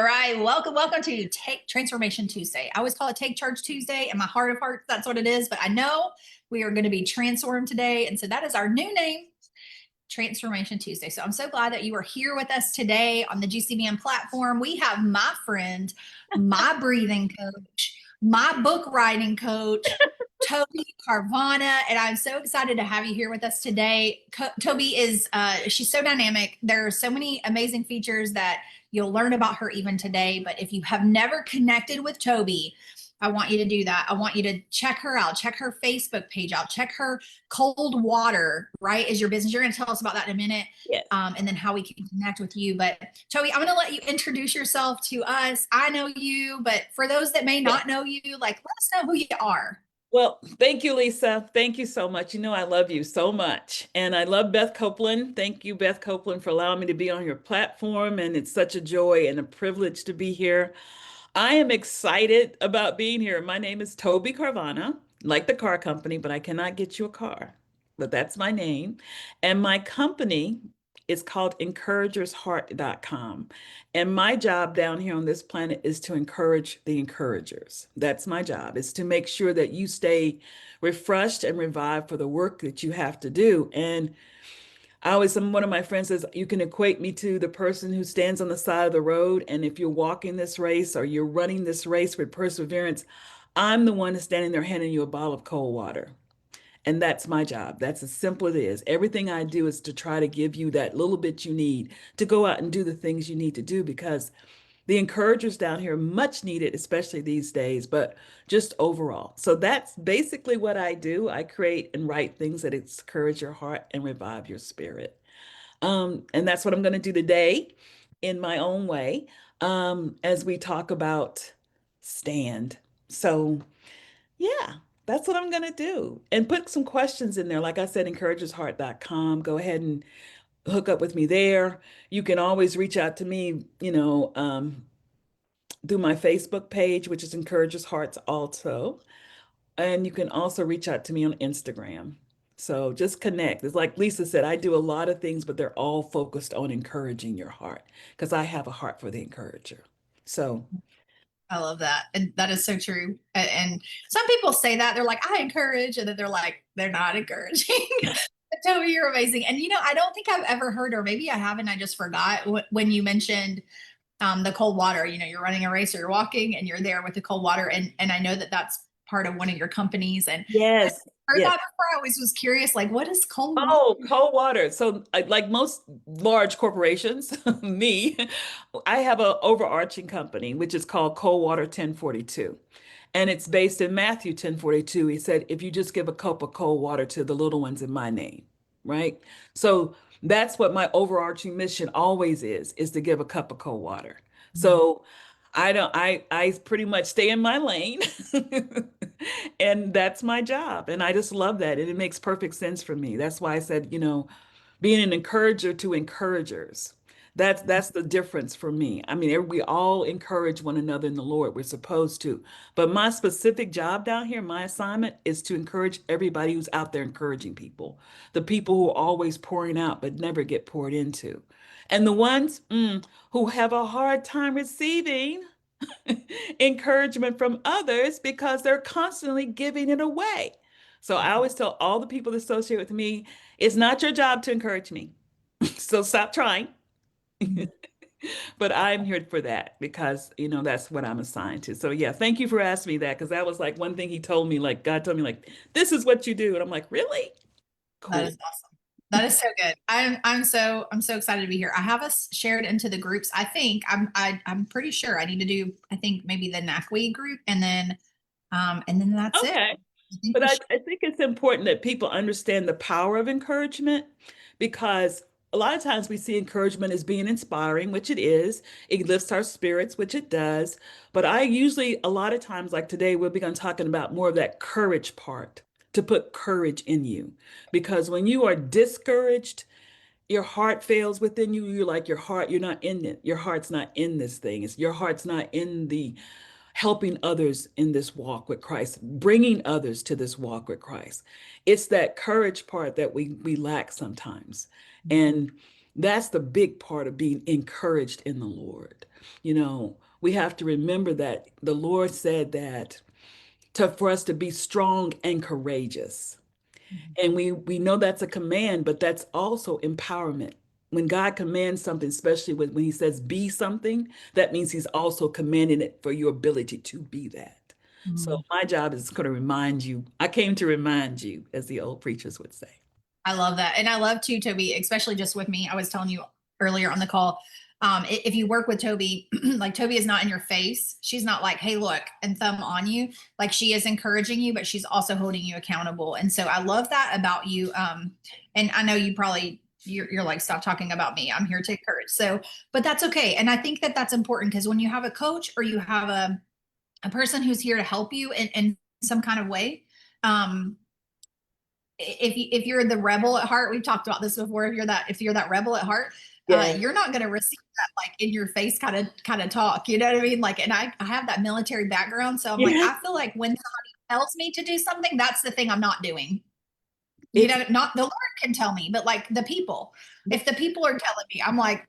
All right, welcome to Take Transformation Tuesday. I always call it Take Charge Tuesday, and my heart of hearts, that's what it is. But I know we are going to be transformed today, and so that is our new name, Transformation Tuesday. So I'm so glad that you are here with us today on the GCBN platform. We have my friend, my breathing coach, my book writing coach, Tobi Carvana, and I'm so excited to have you here with us today. Tobi is she's so dynamic. There are so many amazing features that you'll learn about her even today. But if you have never connected with Tobi, I want you to do that. I want you to check her out, check her Facebook page out, check her cold water, right? Is your business. You're going to tell us about that in a minute. Yes. And then how we can connect with you. But Tobi, I'm going to let you introduce yourself to us. I know you, but for those that may not know you, like, let us know who you are. Well, thank you, Lisa. Thank you so much. You know, I love you so much. And I love Beth Copeland. Thank you, Beth Copeland, for allowing me to be on your platform. And it's such a joy and a privilege to be here. I am excited about being here. My name is Tobi Carvana, like the car company, but I cannot get you a car. But that's my name. And my company is called encouragersheart.com. And my job down here on this planet is to encourage the encouragers. That's my job, is to make sure that you stay refreshed and revived for the work that you have to do. And one of my friends says, you can equate me to the person who stands on the side of the road. And if you're walking this race or you're running this race with perseverance, I'm the one that's standing there handing you a bottle of cold water. And that's my job. That's as simple as it is. Everything I do is to try to give you that little bit you need to go out and do the things you need to do, because the encouragers down here are much needed, especially these days, but just overall. So that's basically what I do. I create and write things that encourage your heart and revive your spirit. And that's what I'm going to do today in my own way, as we talk about stand. So yeah, that's what I'm going to do. And put some questions in there. Like I said, encouragersheart.com. Go ahead and hook up with me there. You can always reach out to me, through my Facebook page, which is Encouragers Hearts also. And you can also reach out to me on Instagram. So just connect. It's like Lisa said, I do a lot of things, but they're all focused on encouraging your heart, because I have a heart for the encourager. So I love that. And that is so true. And some people say that they're like, I encourage, and then they're like, they're not encouraging. Tobi, you're amazing. And I don't think I've ever heard, or maybe I haven't, I just forgot when you mentioned the cold water. You're running a race or you're walking and you're there with the cold water. And I know that that's part of one of your companies. And I yes, heard yes. that before. I always was curious, like, what is cold water? Oh, cold water. So, like most large corporations, me, I have an overarching company, which is called Cold Water 1042. And it's based in Matthew 1042. He said, if you just give a cup of cold water to the little ones in my name, right? So that's what my overarching mission always is to give a cup of cold water. So I pretty much stay in my lane and that's my job. And I just love that. And it makes perfect sense for me. That's why I said, being an encourager to encouragers. That's the difference for me. I mean, we all encourage one another in the Lord. We're supposed to. But my specific job down here, my assignment is to encourage everybody who's out there encouraging people. The people who are always pouring out but never get poured into. And the ones who have a hard time receiving encouragement from others because they're constantly giving it away. So I always tell all the people that associate with me, it's not your job to encourage me. So stop trying. But I'm here for that because, that's what I'm assigned to. So yeah, thank you for asking me that, because that was like one thing he told me, like God told me, like, this is what you do. And I'm like, really? That Cool. is awesome. That is so good. I'm so excited to be here. I have us shared into the groups. I'm pretty sure I need to do, I think maybe the NACWE group, and then that's it. Okay. I think But we I think it's important that people understand the power of encouragement, because a lot of times we see encouragement as being inspiring, which it is. It lifts our spirits, which it does. But I usually, a lot of times, like today, we'll be going to talking about more of that courage part, to put courage in you. Because when you are discouraged, your heart fails within you. You're like, you're not in it. Your heart's not in this thing. Your heart's not in the helping others in this walk with Christ, bringing others to this walk with Christ. It's that courage part that we lack sometimes. And that's the big part of being encouraged in the Lord. We have to remember that the Lord said that for us to be strong and courageous. Mhm. And we know that's a command, but that's also empowerment. When God commands something, especially when he says be something, that means he's also commanding it for your ability to be that. So Mhm. my job is going to remind you. I came to remind you, as the old preachers would say. I love that. And I love too, Toby, especially just with me. I was telling you earlier on the call, if you work with Toby, like Toby is not in your face. She's not like, hey, look, and thumb on you. Like she is encouraging you, but she's also holding you accountable. And so I love that about you. And I know you probably, you're like, stop talking about me. I'm here to encourage. So, but that's okay. And I think that that's important because when you have a coach or you have a person who's here to help you in some kind of way, um, if you're the rebel at heart, we've talked about this before. If you're that rebel at heart, Yeah. you're not going to receive that like in your face kind of talk. You know what I mean? Like, and I have that military background, so I'm like, Yeah. I feel like when somebody tells me to do something, that's the thing I'm not doing. You It's know, not the Lord can tell me, but like the people. If the people are telling me, I'm like,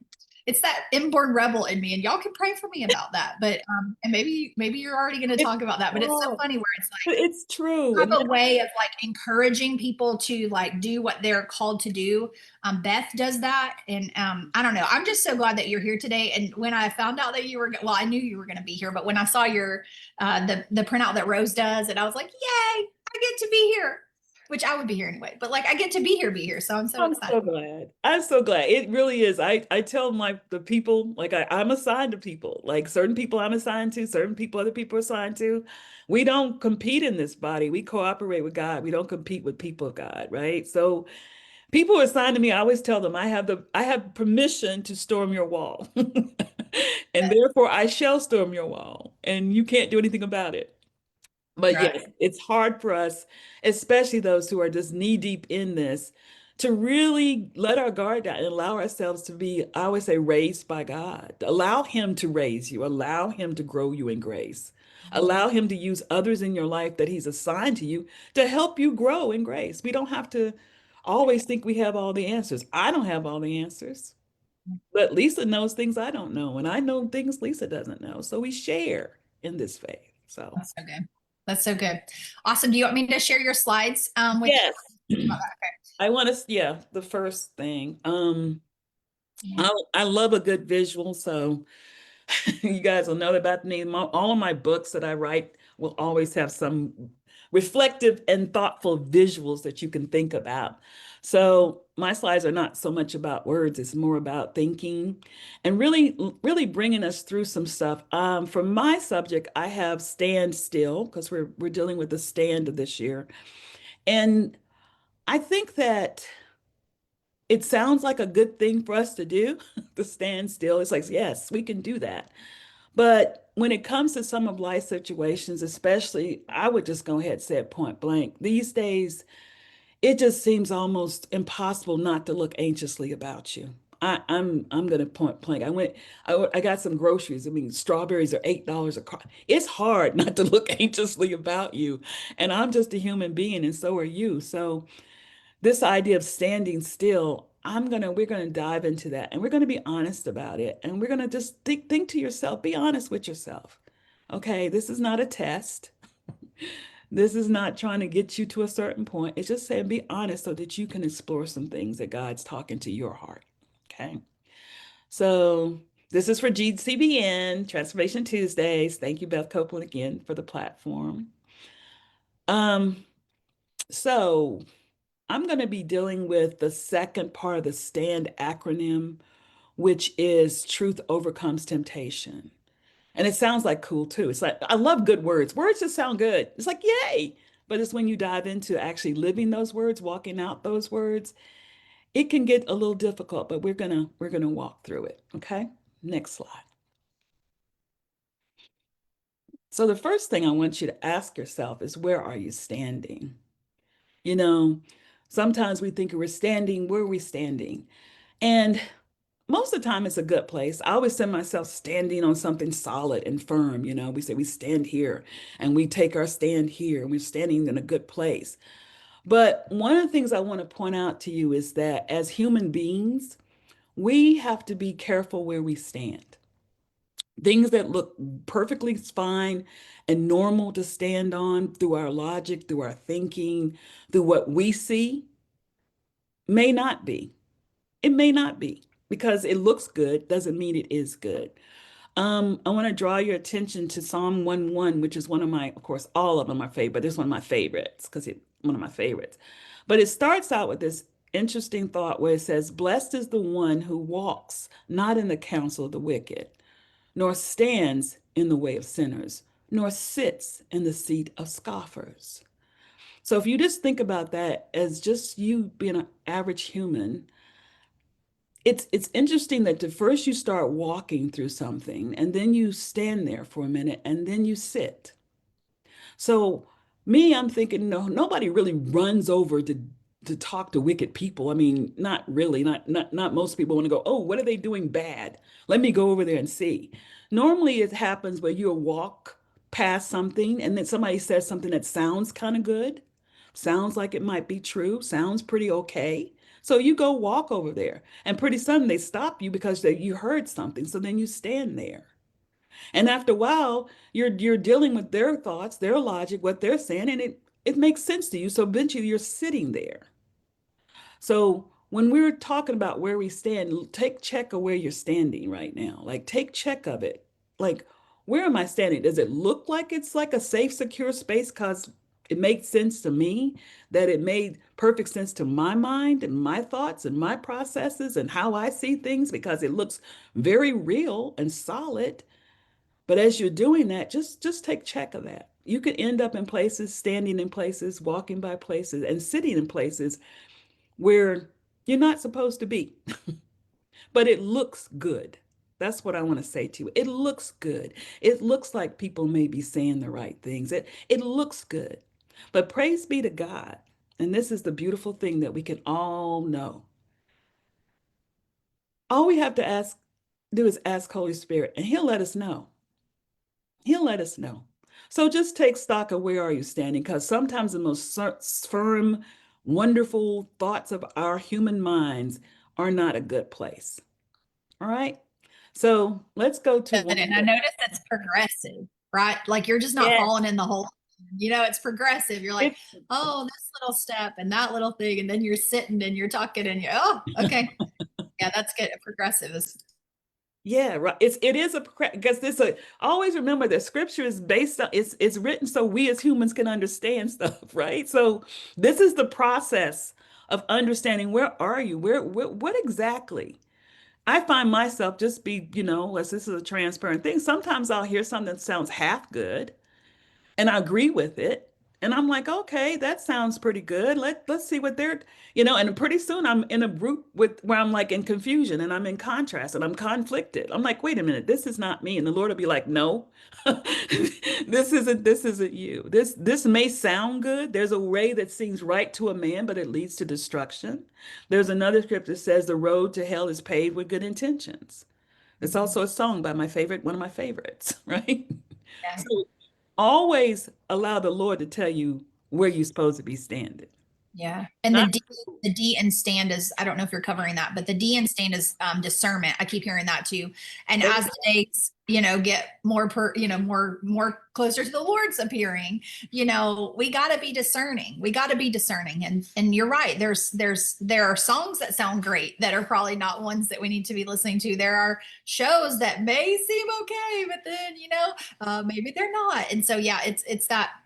it's that inborn rebel in me, and y'all can pray for me about that. But and maybe you're already going to it's talk about that. But it's so oh, funny where it's but like it's true. have And a way of like encouraging people to like do what they're called to do. Beth does that, and I don't know. I'm just so glad that you're here today. And when I found out that you were, well, I knew you were going to be here, but when I saw your the printout that Rose does, and I was like, yay, I get to be here. Which I would be here anyway, but like I get to be here, so I'm so I'm excited. so glad. I'm so glad. It really is. I tell my the people, like I'm assigned to people. Like certain people I'm assigned to, certain people other people are assigned to. We don't compete in this body. We cooperate with God. We don't compete with people of God, right? So people are assigned to me. I always tell them I have permission to storm your wall. And therefore I shall storm your wall. And you can't do anything about it. But Right. yes, it's hard for us, especially those who are just knee deep in this, to really let our guard down and allow ourselves to be, I always say, raised by God. Allow Him to raise you, allow Him to grow you in grace, allow Him to use others in your life that He's assigned to you to help you grow in grace. We don't have to always think we have all the answers. I don't have all the answers, but Lisa knows things I don't know, and I know things Lisa doesn't know. So we share in this faith. So. That's so good. That's so good. Awesome. Do you want me to share your slides with you? Yes. I want to, yeah, the first thing. Okay. I love a good visual, so you guys will know about me. All of my books that I write will always have some reflective and thoughtful visuals that you can think about. So my slides are not so much about words, it's more about thinking and really bringing us through some stuff. For my subject, I have stand still because we're dealing with the stand of this year. And I think that it sounds like a good thing for us to do, to stand still. It's like, yes, we can do that. But when it comes to some of life situations, especially, I would just go ahead and say it point blank. These days, it just seems almost impossible not to look anxiously about you. I'm gonna point blank. I got some groceries. I mean, strawberries are $8 a cart. It's hard not to look anxiously about you. And I'm just a human being, and so are you. So this idea of standing still, we're gonna dive into that and we're gonna be honest about it. And we're gonna just think to yourself, be honest with yourself. Okay, this is not a test. This is not trying to get you to a certain point. It's just saying be honest so that you can explore some things that God's talking to your heart. Okay. So this is for GCBN, Transformation Tuesdays. Thank you, Beth Copeland, again for the platform. Um, so I'm going to be dealing with the second part of the STAND acronym, which is Truth Overcomes Temptation. And it sounds like cool too. It's like, I love good words. Words just sound good. It's like, yay. But it's when you dive into actually living those words, walking out those words, it can get a little difficult, but we're gonna walk through it. Okay. Next slide. So the first thing I want you to ask yourself is, where are you standing? You know, sometimes we think we're standing, where are we standing? And most of the time, it's a good place. I always send myself standing on something solid and firm. We say we stand here and we take our stand here and we're standing in a good place. But one of the things I want to point out to you is that as human beings, we have to be careful where we stand. things that look perfectly fine and normal to stand on through our logic, through our thinking, through what we see, may not be. It may not be because it looks good doesn't mean it is good. I want to draw your attention to Psalm 1:1, which is one of my, of course, all of them are favorite, but this is one of my favorites because it's one of my favorites. But it starts out with this interesting thought where it says, "Blessed is the one who walks not in the counsel of the wicked, nor stands in the way of sinners, nor sits in the seat of scoffers." So if you just think about that as just you being an average human, it's interesting that the first you start walking through something and then you stand there for a minute and then you sit. So me, I'm thinking, no, nobody really runs over to talk to wicked people. I mean, not really, not most people want to go, oh, what are they doing bad? Let me go over there and see. Normally it happens where you walk past something and then somebody says something that sounds kind of good, sounds like it might be true, sounds pretty okay. So you go walk over there and pretty soon they stop you because you heard something. So then you stand there. And after a while, you're dealing with their thoughts, their logic, what they're saying, and it makes sense to you. So eventually you're sitting there. So when we're talking about where we stand, take check of where you're standing right now. Like take check of it. Like, where am I standing? Does it look like it's like a safe, secure space? Because it makes sense to me, that it made perfect sense to my mind and my thoughts and my processes and how I see things because it looks very real and solid. But as you're doing that, just take check of that. You could end up in places, standing in places, walking by places, and sitting in places where you're not supposed to be, but it looks good. That's what I want to say to you. It looks good. It looks like people may be saying the right things. It looks good. But praise be to God. And this is the beautiful thing that we can all know. All we have to do is ask Holy Spirit, and He'll let us know. He'll let us know. So just take stock of where are you standing, because sometimes the most firm, wonderful thoughts of our human minds are not a good place. All right. So let's go to one. And I noticed it's progressive, right? Like you're just not Yeah, falling in the hole. It's progressive. You're like, it, oh, this little step and that little thing. And then you're sitting and you're talking and oh, okay. Yeah, that's good. Progressive is yeah, right. It is a because this a always remember that scripture is based on it's written so we as humans can understand stuff, right? So this is the process of understanding where are you? Where what exactly? I find myself just be, as this is a transparent thing, sometimes I'll hear something that sounds half good and I agree with it. And I'm like, okay, that sounds pretty good. Let's see what and pretty soon I'm in a group with where I'm like in confusion and I'm in contrast and I'm conflicted. I'm like, wait a minute, this is not me. And the Lord will be like, no, this isn't you. This may sound good. There's a way that seems right to a man, but it leads to destruction. There's another script that says the road to hell is paved with good intentions. It's also a song by one of my favorites, right? yeah. So always allow the Lord to tell you where you're supposed to be standing. Yeah. And Not the D and stand is, I don't know if you're covering that, but the D and stand is discernment. I keep hearing that too. And there you as the days, get more more closer to the Lord's appearing, we got to be discerning. We got to be discerning. And you're right. There are songs that sound great that are probably not ones that we need to be listening to. There are shows that may seem okay, but then, maybe they're not. And so, yeah,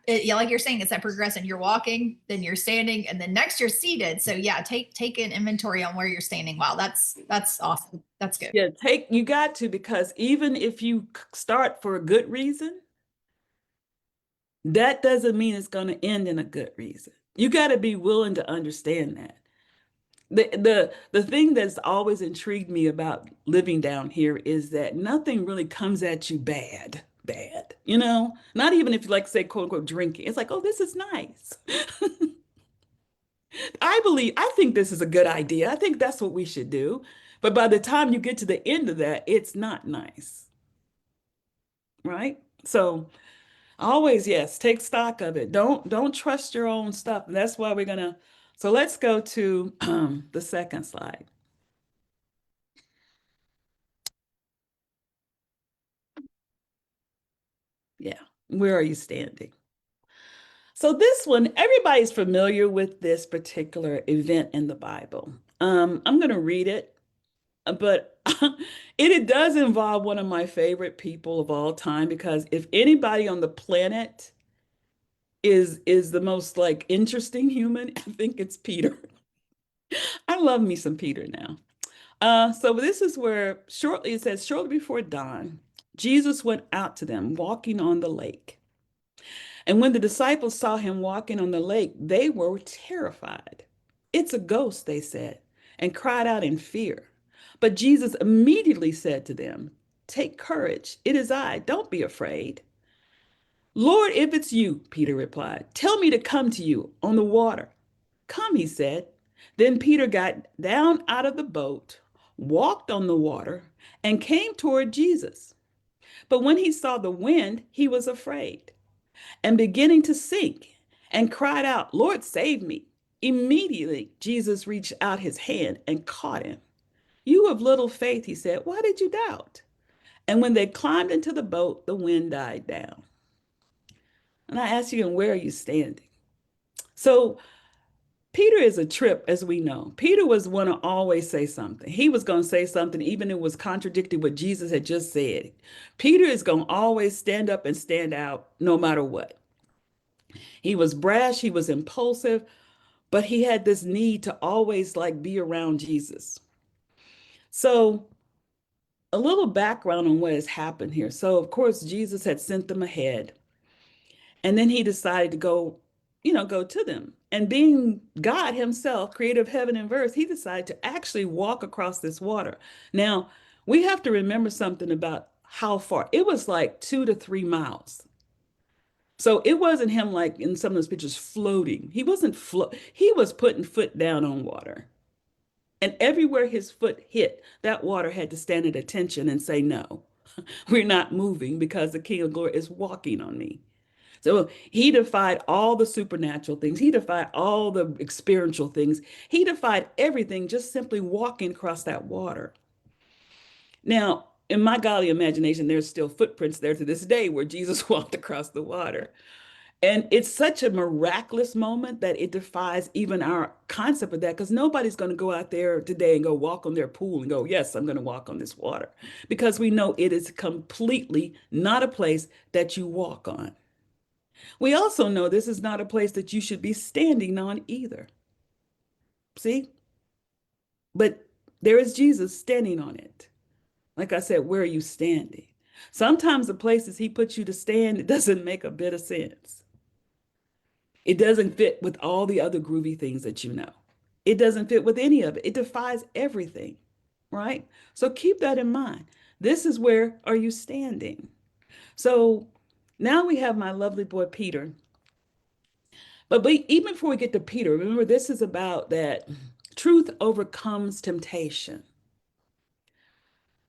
yeah, like you're saying, it's that progression. You're walking, then you're standing, and then next you're seated. So yeah, take an inventory on where you're standing. Wow, that's awesome. That's good. Yeah, you got to, because even if you start for a good reason, that doesn't mean it's going to end in a good reason. You got to be willing to understand that. The thing that's always intrigued me about living down here is that nothing really comes at you bad. Not even if you like say quote unquote drinking. It's like, oh, this is nice. I think this is a good idea. I think that's what we should do. But by the time you get to the end of that, it's not nice, right? So always, yes, take stock of it. Don't trust your own stuff. And that's why so let's go to the second slide. Yeah. Where are you standing? So this one, everybody's familiar with this particular event in the Bible. I'm going to read it, but it does involve one of my favorite people of all time because if anybody on the planet is the most like interesting human, I think it's Peter. I love me some Peter now. So this is where shortly it says, shortly before dawn, Jesus went out to them walking on the lake. And when the disciples saw him walking on the lake, they were terrified. It's a ghost, they said, and cried out in fear. But Jesus immediately said to them, take courage, it is I, don't be afraid. Lord, if it's you, Peter replied, tell me to come to you on the water. Come, he said. Then Peter got down out of the boat, walked on the water, and came toward Jesus. But when he saw the wind, he was afraid and beginning to sink and cried out, Lord, save me. Immediately, Jesus reached out his hand and caught him. You of little faith, he said, why did you doubt? And when they climbed into the boat, the wind died down. And I asked you, and where are you standing? So Peter is a trip, as we know. Peter was one to always say something. He was going to say something, even if it was contradicting what Jesus had just said. Peter is going to always stand up and stand out no matter what. He was brash, he was impulsive, but he had this need to always like be around Jesus. So a little background on what has happened here. So of course, Jesus had sent them ahead. And then he decided to go to them. And being God himself, creator of heaven and earth, he decided to actually walk across this water. Now, we have to remember something about how far. It was like 2 to 3 miles. So it wasn't him like in some of those pictures floating. He wasn't he was putting foot down on water. And everywhere his foot hit, that water had to stand at attention and say, no, we're not moving because the King of Glory is walking on me. So he defied all the supernatural things. He defied all the experiential things. He defied everything just simply walking across that water. Now, in my godly imagination, there's still footprints there to this day where Jesus walked across the water. And it's such a miraculous moment that it defies even our concept of that because nobody's going to go out there today and go walk on their pool and go, yes, I'm going to walk on this water because we know it is completely not a place that you walk on. We also know this is not a place that you should be standing on either. See? But there is Jesus standing on it. Like I said, where are you standing? Sometimes the places he puts you to stand, it doesn't make a bit of sense. It doesn't fit with all the other groovy things that you know. It doesn't fit with any of it. It defies everything, right? So keep that in mind. This is where are you standing? So now we have my lovely boy, Peter. But even before we get to Peter, remember this is about that truth overcomes temptation.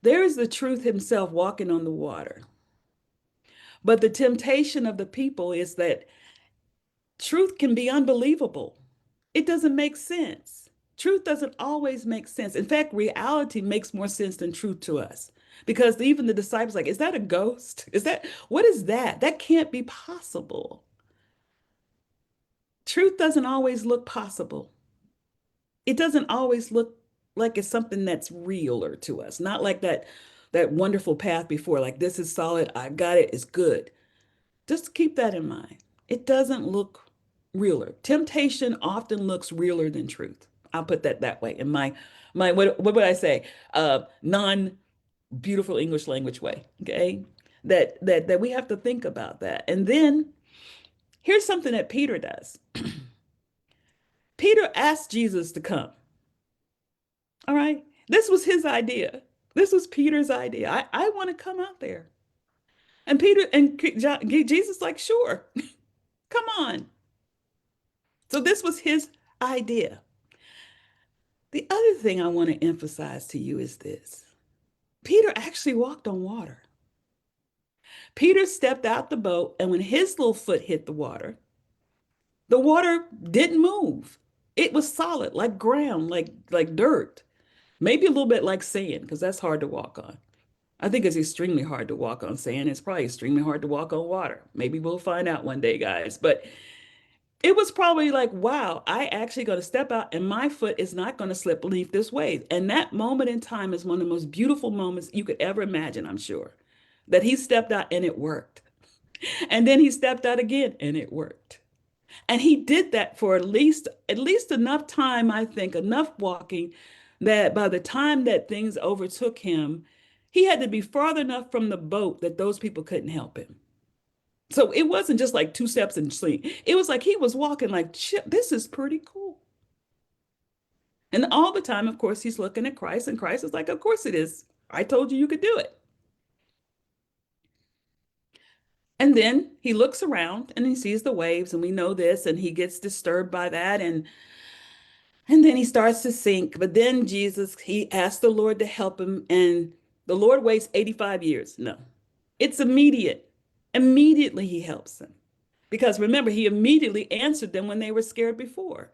There is the truth himself walking on the water. But the temptation of the people is that truth can be unbelievable. It doesn't make sense. Truth doesn't always make sense. In fact, reality makes more sense than truth to us. Because even the disciples like, is that a ghost? What is that? That can't be possible. Truth doesn't always look possible. It doesn't always look like it's something that's realer to us. Not like that wonderful path before, like this is solid, I've got it, it's good. Just keep that in mind. It doesn't look realer. Temptation often looks realer than truth. I'll put that way in my what would I say? Non beautiful English language way. Okay. That we have to think about that. And then here's something that Peter does. Peter asked Jesus to come. All right. This was his idea. This was Peter's idea. I want to come out there. And Peter and Jesus like, sure, come on. So this was his idea. The other thing I want to emphasize to you is this. Peter actually walked on water. Peter stepped out the boat, and when his little foot hit the water didn't move. It was solid, like ground, like dirt. Maybe a little bit like sand, because that's hard to walk on. I think it's extremely hard to walk on sand. It's probably extremely hard to walk on water. Maybe we'll find out one day, guys. But it was probably like, wow, I actually going to step out and my foot is not going to slip beneath this wave. And that moment in time is one of the most beautiful moments you could ever imagine, I'm sure. That he stepped out and it worked. And then he stepped out again and it worked. And he did that for at least enough time, I think, enough walking that by the time that things overtook him, he had to be farther enough from the boat that those people couldn't help him. So it wasn't just like two steps and sleep. It was like he was walking like, shit, this is pretty cool. And all the time, of course, he's looking at Christ, and Christ is like, of course it is. I told you you could do it. And then he looks around and he sees the waves, and we know this, and he gets disturbed by that. And then he starts to sink. But then Jesus, he asks the Lord to help him, and the Lord waits 85 years. No, it's immediate. Immediately he helps them. Because remember, he immediately answered them when they were scared before.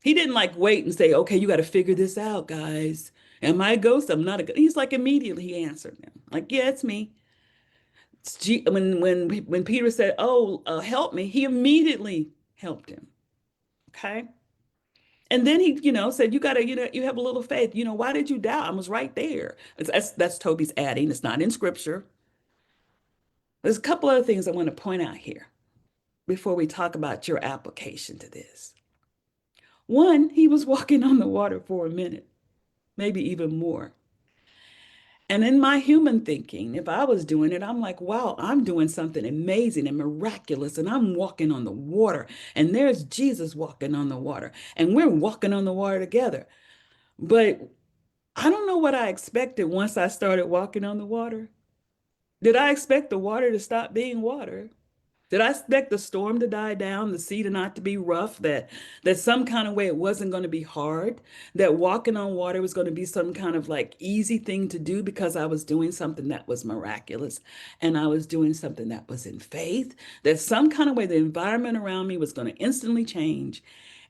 He didn't like wait and say, okay, you got to figure this out, guys. Am I a ghost? I'm not a ghost. He's like, immediately he answered them. Like, yeah, it's me. When Peter said, oh, help me, he immediately helped him. Okay. And then he, said, you got to, you have a little faith. Why did you doubt? I was right there. That's Toby's adding. It's not in scripture. There's a couple other things I want to point out here before we talk about your application to this. One, he was walking on the water for a minute, maybe even more. And in my human thinking, if I was doing it, I'm like, wow, I'm doing something amazing and miraculous, and I'm walking on the water, and there's Jesus walking on the water, and we're walking on the water together. But I don't know what I expected once I started walking on the water. Did I expect the water to stop being water? Did I expect the storm to die down, the sea to not to be rough, that some kind of way it wasn't going to be hard, that walking on water was going to be some kind of like easy thing to do because I was doing something that was miraculous and I was doing something that was in faith, that some kind of way the environment around me was going to instantly change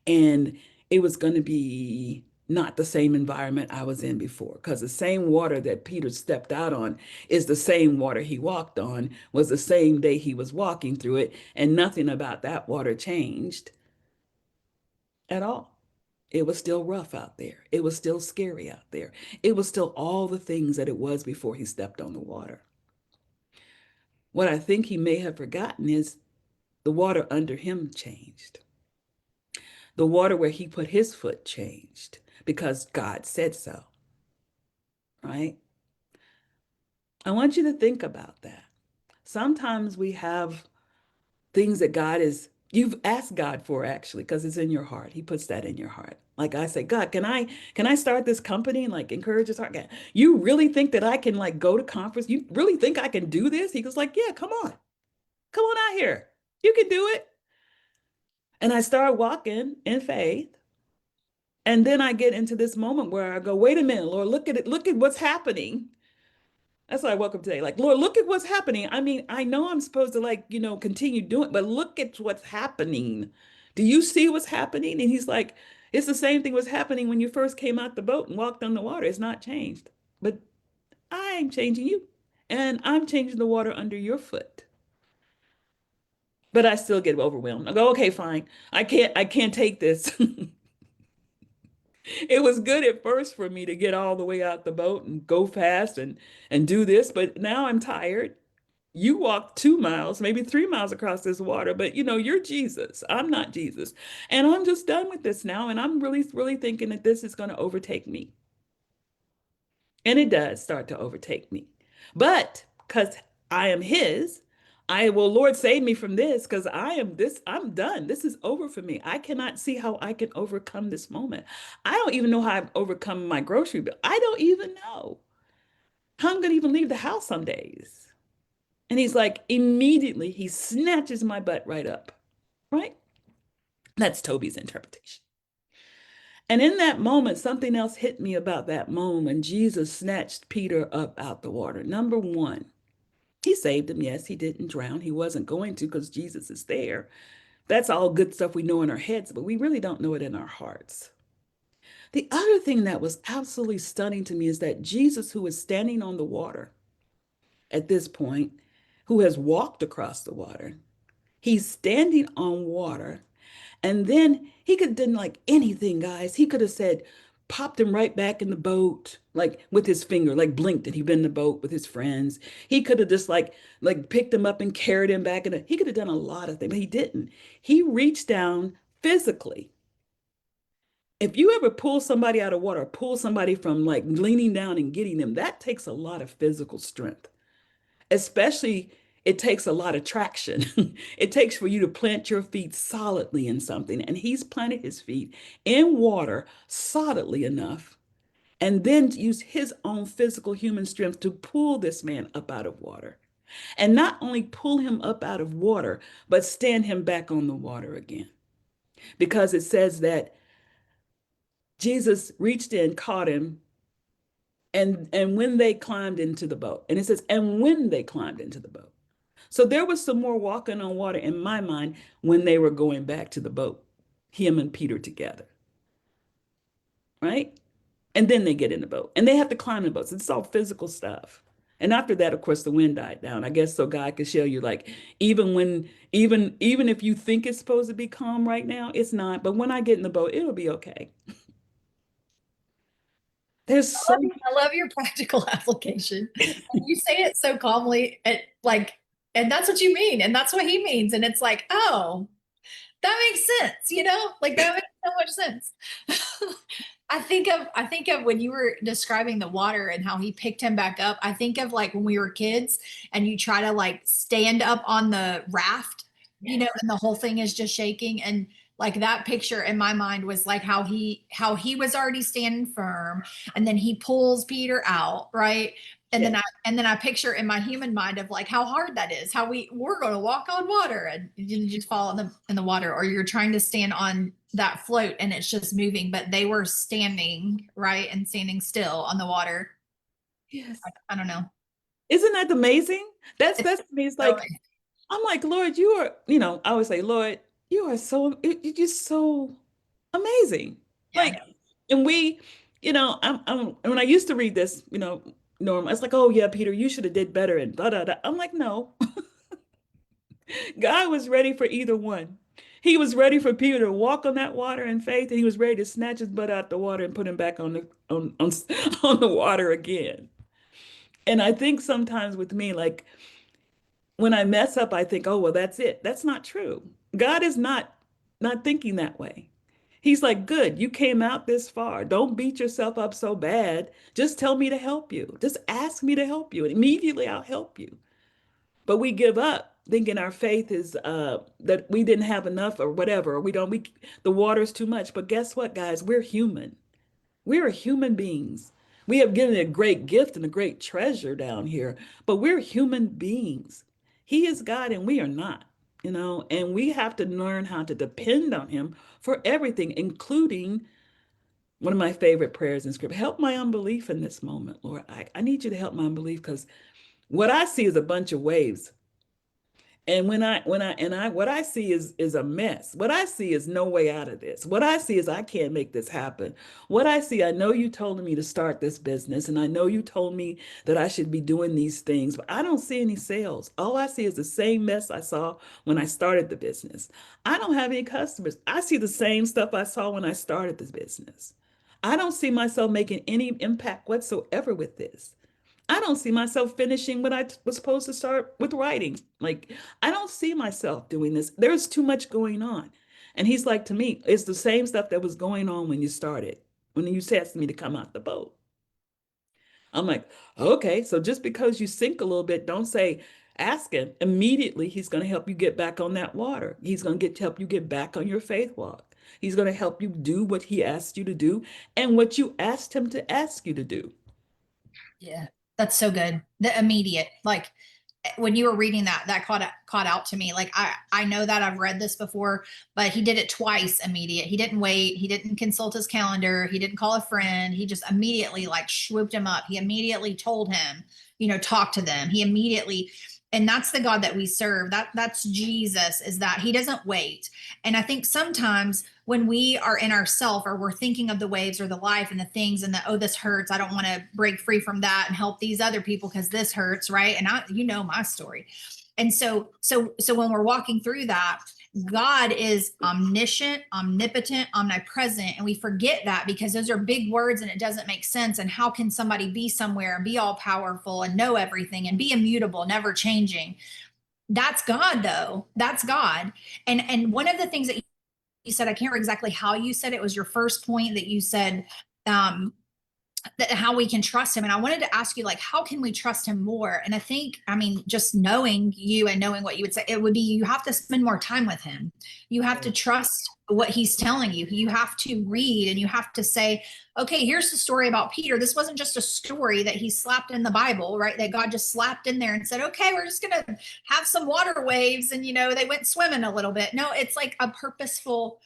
and it was going to be not the same environment I was in before, because the same water that Peter stepped out on is the same water he walked on, was the same day he was walking through it, and nothing about that water changed at all. It was still rough out there. It was still scary out there. It was still all the things that it was before he stepped on the water. What I think he may have forgotten is the water under him changed. The water where he put his foot changed because God said so, right? I want you to think about that. Sometimes we have things that you've asked God for actually, because it's in your heart. He puts that in your heart. Like I say, God, can I start this company and like encourage his heart? You really think that I can like go to conference? You really think I can do this? He goes like, yeah, come on. Come on out here. You can do it. And I start walking in faith. And then I get into this moment where I go, wait a minute, Lord, look at it. Look at what's happening. That's why I woke up today. Like, Lord, look at what's happening. I mean, I know I'm supposed to like, continue doing, but look at what's happening. Do you see what's happening? And he's like, it's the same thing was happening when you first came out the boat and walked on the water. It's not changed. But I'm changing you. And I'm changing the water under your foot. But I still get overwhelmed. I go, okay, fine. I can't take this. It was good at first for me to get all the way out the boat and go fast and do this, but now I'm tired. You walked 2 miles, maybe 3 miles across this water, but you're Jesus. I'm not Jesus. And I'm just done with this now. And I'm really, really thinking that this is going to overtake me. And it does start to overtake me. But because I am his, I will, Lord, save me from this because I'm done. This is over for me. I cannot see how I can overcome this moment. I don't even know how I've overcome my grocery bill. I don't even know how I'm going to even leave the house some days. And he's like, immediately he snatches my butt right up, right? That's Toby's interpretation. And in that moment, something else hit me about that moment. Jesus snatched Peter up out the water. Number one, he saved him. Yes, he didn't drown. He wasn't going to because Jesus is there. That's all good stuff we know in our heads, but we really don't know it in our hearts. The other thing that was absolutely stunning to me is that Jesus, who was standing on the water, at this point who has walked across the water. He's standing on water. And then he could have done like anything, guys. He could have said, popped him right back in the boat, like with his finger, like blinked that he'd been in the boat with his friends. He could have just like picked him up and carried him back. And he could have done a lot of things, but he didn't. He reached down physically. If you ever pull somebody out of water, pull somebody from like leaning down and getting them, that takes a lot of physical strength. Especially, it takes a lot of traction. It takes for you to plant your feet solidly in something. And he's planted his feet in water solidly enough, and then to use his own physical human strength to pull this man up out of water. And not only pull him up out of water, but stand him back on the water again. Because it says that Jesus reached in, caught him, and when they climbed into the boat, and it says, and when they climbed into the boat. So there was some more walking on water in my mind when they were going back to the boat, him and Peter together, right? And then they get in the boat and they have to climb the boats. It's all physical stuff. And after that, of course, the wind died down. I guess so God could show you, like, even if you think it's supposed to be calm right now, it's not. But when I get in the boat, it'll be okay. There's so I love your practical application. You say it so calmly, and that's what you mean, and that's what he means, and it's like, oh, that makes sense, like that makes so much sense. I think of when you were describing the water and how he picked him back up. I think of like when we were kids and you try to like stand up on the raft, and the whole thing is just shaking. And like that picture in my mind was like how he was already standing firm, and then he pulls Peter out, right? And yeah. then I picture in my human mind of like how hard that is, how we're going to walk on water and you just fall in the water, or you're trying to stand on that float and it's just moving, but they were standing, right, and standing still on the water. Yes. I don't know. Isn't that amazing? That's me. It's So, like, I'm like, Lord, you are, I always say, Lord, you're just so amazing. yeah. Like, and when I used to read this, Norm, it's like, oh yeah, Peter, you should have did better and da da da. I'm like, no, God was ready for either one. He was ready for Peter to walk on that water in faith, and he was ready to snatch his butt out the water and put him back on on the water again. And I think sometimes with me, like when I mess up, I think, oh, well, that's it. That's not true. God is not thinking that way. He's like, good, you came out this far. Don't beat yourself up so bad. Just tell me to help you. Just ask me to help you. And immediately I'll help you. But we give up thinking our faith is that we didn't have enough or whatever, or the water's too much. But guess what, guys? We're human. We are human beings. We have given a great gift and a great treasure down here, but we're human beings. He is God and we are not, and we have to learn how to depend on him for everything, including one of my favorite prayers in scripture. Help my unbelief in this moment, Lord. I need you to help my unbelief, because what I see is a bunch of waves. And what I see is a mess. What I see is no way out of this. What I see is I can't make this happen. What I see, I know you told me to start this business, and I know you told me that I should be doing these things, but I don't see any sales. All I see is the same mess I saw when I started the business. I don't have any customers. I see the same stuff I saw when I started this business. I don't see myself making any impact whatsoever with this. I don't see myself finishing what I was supposed to start with writing. Like, I don't see myself doing this. There's too much going on. And he's like, to me, it's the same stuff that was going on when you started, when you asked me to come out the boat. I'm like, okay, so just because you sink a little bit, don't say, ask him. Immediately, he's going to help you get back on that water. He's going to help you get back on your faith walk. He's going to help you do what he asked you to do and what you asked him to ask you to do. Yeah, that's so good. The immediate, like when you were reading that caught out to me. Like I know that I've read this before, but he did it twice immediate. He didn't wait. He didn't consult his calendar. He didn't call a friend. He just immediately like swooped him up. He immediately told him, talk to them. He immediately, And that's the God that we serve. That's Jesus, is that he doesn't wait. And I think sometimes when we are in ourself, or we're thinking of the waves or the life and the things, and the, oh, this hurts, I don't want to break free from that and help these other people because this hurts, right? And I, you know, my story. And so when we're walking through that, God is omniscient, omnipotent, omnipresent. And we forget that because those are big words and it doesn't make sense. And how can somebody be somewhere and be all powerful and know everything and be immutable, never changing? That's God, though. That's God. And one of the things that you said, I can't remember exactly how you said it, was your first point that you said, that how we can trust him. And I wanted to ask you, like, how can we trust him more? And I think, I mean, just knowing you and knowing what you would say, it would be, you have to spend more time with him. You have to trust what he's telling you. You have to read, and you have to say, okay, here's the story about Peter. This wasn't just a story that he slapped in the Bible, right? That God just slapped in there and said, okay, we're just going to have some water waves. And, you know, they went swimming a little bit. No, it's like a purposeful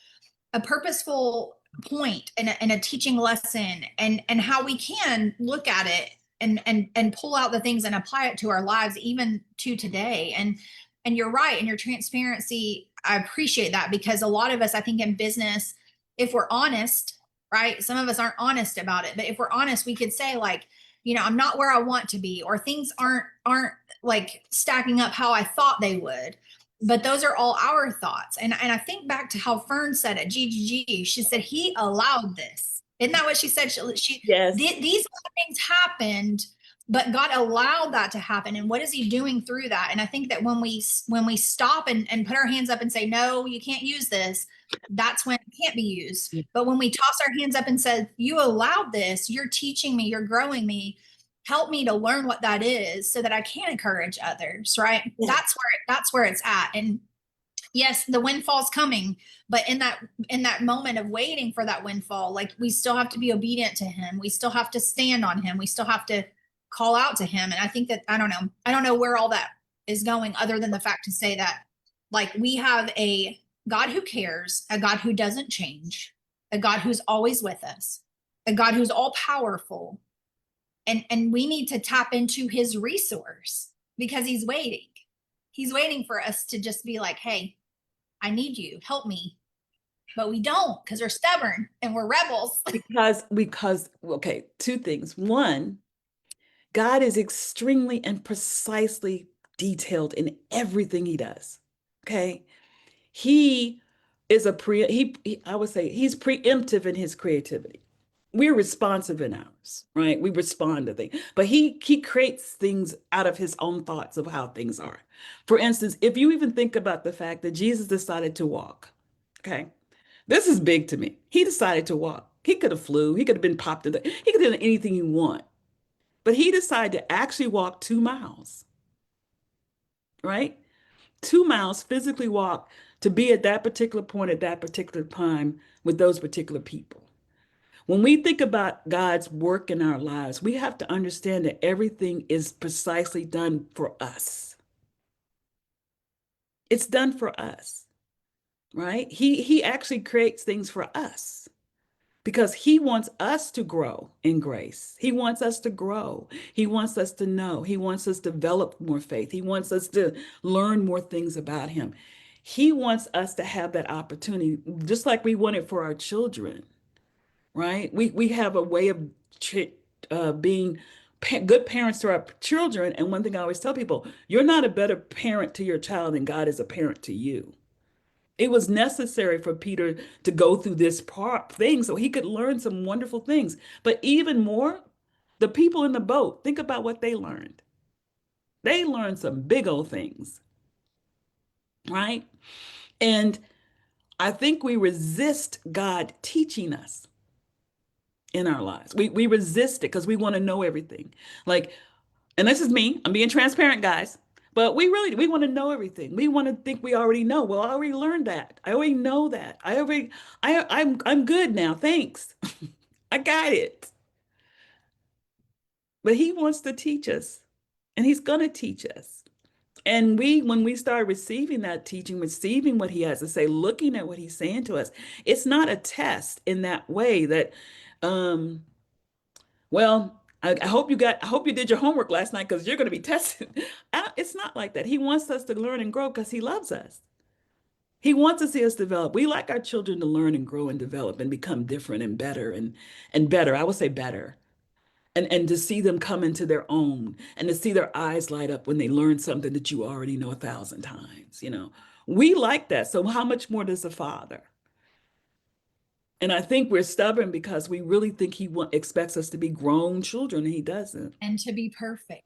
point and a teaching lesson, and how we can look at it and pull out the things and apply it to our lives, even to today. And you're right, and your transparency, I appreciate that, because a lot of us, I think, in business, if we're honest, right, some of us aren't honest about it, but if we're honest, we could say, like, you know, I'm not where I want to be, or things aren't like stacking up how I thought they would. But those are all our thoughts. And I think back to how Fern said at GGG, she said he allowed this. Isn't that what she said? Yes. These things happened, but God allowed that to happen. And what is he doing through that? And I think that when we stop and put our hands up and say, no, you can't use this, that's when it can't be used. But when we toss our hands up and said, you allowed this, you're teaching me, you're growing me, help me to learn what that is so that I can encourage others, right? Yeah. That's where it's at. And yes, the windfall's coming, but in that moment of waiting for that windfall, like, we still have to be obedient to him. We still have to stand on him. We still have to call out to him. And I think that, I don't know where all that is going, other than the fact to say that, like, we have a God who cares, a God who doesn't change, a God who's always with us, a God who's all powerful. And we need to tap into his resource, because he's waiting. He's waiting for us to just be like, hey, I need you, help me. But we don't, because we're stubborn and we're rebels. Because okay, two things. One, God is extremely and precisely detailed in everything he does. Okay. He is I would say he's preemptive in his creativity. We're responsive in ours, right? We respond to things, but he creates things out of his own thoughts of how things are. For instance, if you even think about the fact that Jesus decided to walk, okay, this is big to me. He decided to walk. He could have flew. He could have been popped in he could have done anything you want, but he decided to actually walk 2 miles, right? 2 miles, physically walk, to be at that particular point at that particular time with those particular people. When we think about God's work in our lives, we have to understand that everything is precisely done for us. It's done for us, right? He actually creates things for us because he wants us to grow in grace. He wants us to grow. He wants us to know. He wants us to develop more faith. He wants us to learn more things about him. He wants us to have that opportunity, just like we want it for our children, right? We have a way of being good parents to our children. And one thing I always tell people, you're not a better parent to your child than God is a parent to you. It was necessary for Peter to go through this thing so he could learn some wonderful things. But even more, the people in the boat, think about what they learned. They learned some big old things, right? And I think we resist God teaching us in our lives. We resist it because we want to know everything. Like, and this is me, I'm being transparent, guys. But we want to know everything. We want to think we already know. Well, I already learned that. I already know that. I'm good now. Thanks. I got it. But he wants to teach us, and he's going to teach us. And when we start receiving that teaching, receiving what he has to say, looking at what he's saying to us, it's not a test in that way that, well, I hope you did your homework last night because you're going to be tested. It's not like that. He wants us to learn and grow because he loves us. He wants to see us develop. We like our children to learn and grow and develop and become different and better and better. I would say better. And to see them come into their own and to see their eyes light up when they learn something that you already know 1,000 times, you know. We like that. So how much more does the Father? And I think we're stubborn because we really think expects us to be grown children, and he doesn't. And to be perfect.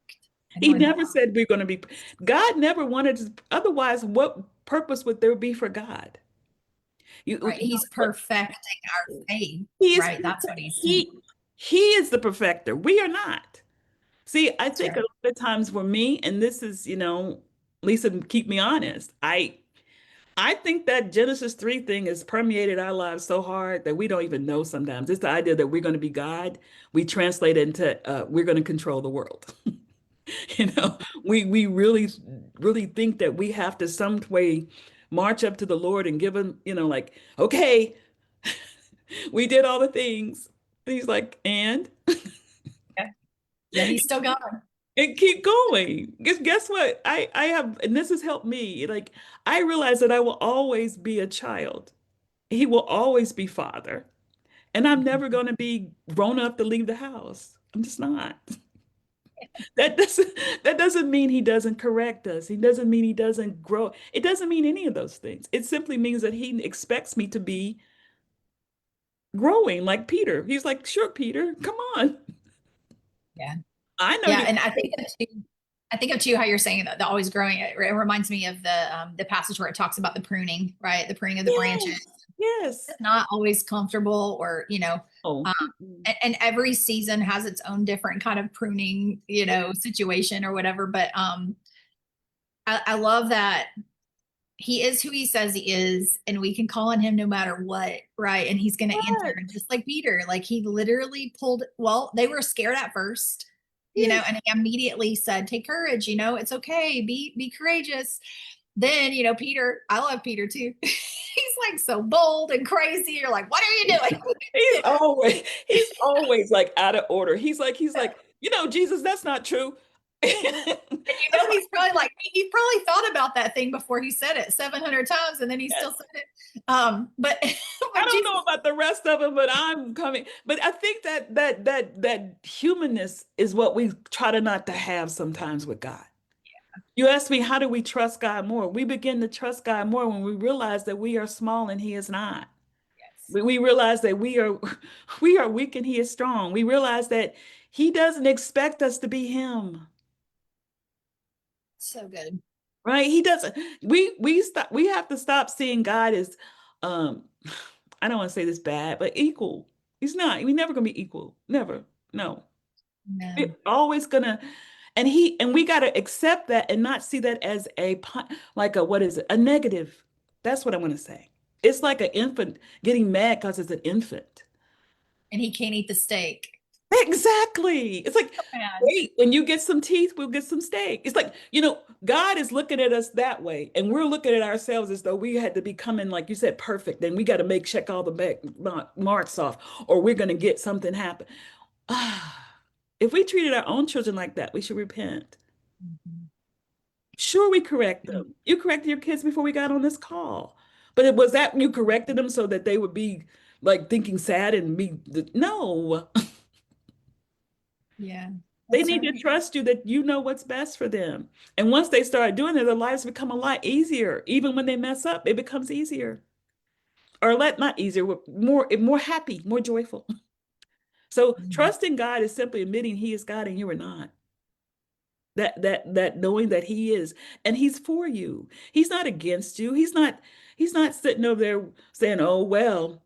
And He we're not. never said we're going to be, God never wanted to, otherwise, what purpose would there be for God? Right. You know, He's perfecting our faith. he is Right. That's what perfect. he's doing. He is the perfecter. We are not. See, I That's think a right. lot of times for me, and this is, Lisa, keep me honest. I think that Genesis 3 thing has permeated our lives so hard that we don't even know sometimes. It's the idea that we're going to be God. We translate it into we're going to control the world. You know, we really think that we have to some way march up to the Lord and give him, like, okay, we did all the things. And he's like, Yeah. Yeah. He's still going. and keep going. Guess what? I have, and this has helped me. Like, I realize that I will always be a child. He will always be father. And I'm never going to be grown up to leave the house. I'm just not. That doesn't that doesn't mean he doesn't correct us. He doesn't mean he doesn't grow. It doesn't mean any of those things. It simply means that he expects me to be growing like Peter. He's like, sure, Peter, come on. Yeah. I know Yeah. you. And I think of too how you're saying that the always growing. It reminds me of the passage where it talks about the pruning, right? The pruning of the branches. Yes, yes. It's not always comfortable, or Oh, um, and every season has its own different kind of pruning, situation or whatever. But I love that he is who he says he is, and we can call on him no matter what, right? And he's going to answer. what? And just like Peter, like he literally pulled, well, they were scared at first, Yes. and he immediately said, take courage, it's okay, be courageous. Then, Peter, I love Peter too. He's like so bold and crazy. You're like, what are you doing? He's always like out of order. He's like, Jesus, that's not true. And he's probably like, he probably thought about that thing before he said it 700 times, and then he still said it. But I but don't Jesus, know about the rest of them, but I'm coming. But I think that humanness is what we try to not to have sometimes with God. You ask me, how do we trust God more? We begin to trust God more when we realize that we are small and He is not. yes, We realize that we are we are weak and He is strong. We realize that He doesn't expect us to be Him. so good. Right? He doesn't. We have to stop seeing God as um I don't want to say this bad, but equal. He's not. We're never gonna be equal. Never. No. We're No, always gonna and we gotta accept that and not see that as like a what is it? A negative. That's what I want to say. It's like an infant getting mad because it's an infant. and he can't eat the steak. Exactly. It's like, Man, wait, when you get some teeth, we'll get some steak. It's like, God is looking at us that way. And we're looking at ourselves as though we had to become, like you said, perfect. And we got to check all the marks off, or we're going to get something happen. If we treated our own children like that, we should repent. mhm. Sure, we correct them. You corrected your kids before we got on this call. But it was that you corrected them so that they would be like thinking sad and be, no. Yeah, They that's need to right. trust you that you know what's best for them. And once they start doing it, their lives become a lot easier. Even when they mess up, it becomes easier. Or not easier, more happy, more joyful. So Mhm. trusting God is simply admitting He is God and you are not. That knowing that He is and He's for you. He's not against you. He's not sitting over there saying, "Oh, well,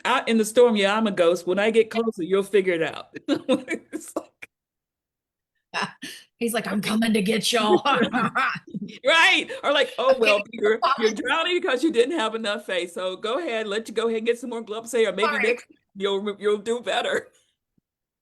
out in the storm, yeah, I'm a ghost. When I get closer, you'll figure it out." It's like, He's like, I'm coming to get y'all. right. Or like, oh, I'm well, getting Peter, you're drowning because you didn't have enough faith. So let you go ahead and get some more gloves here, or maybe sorry. next you'll do better.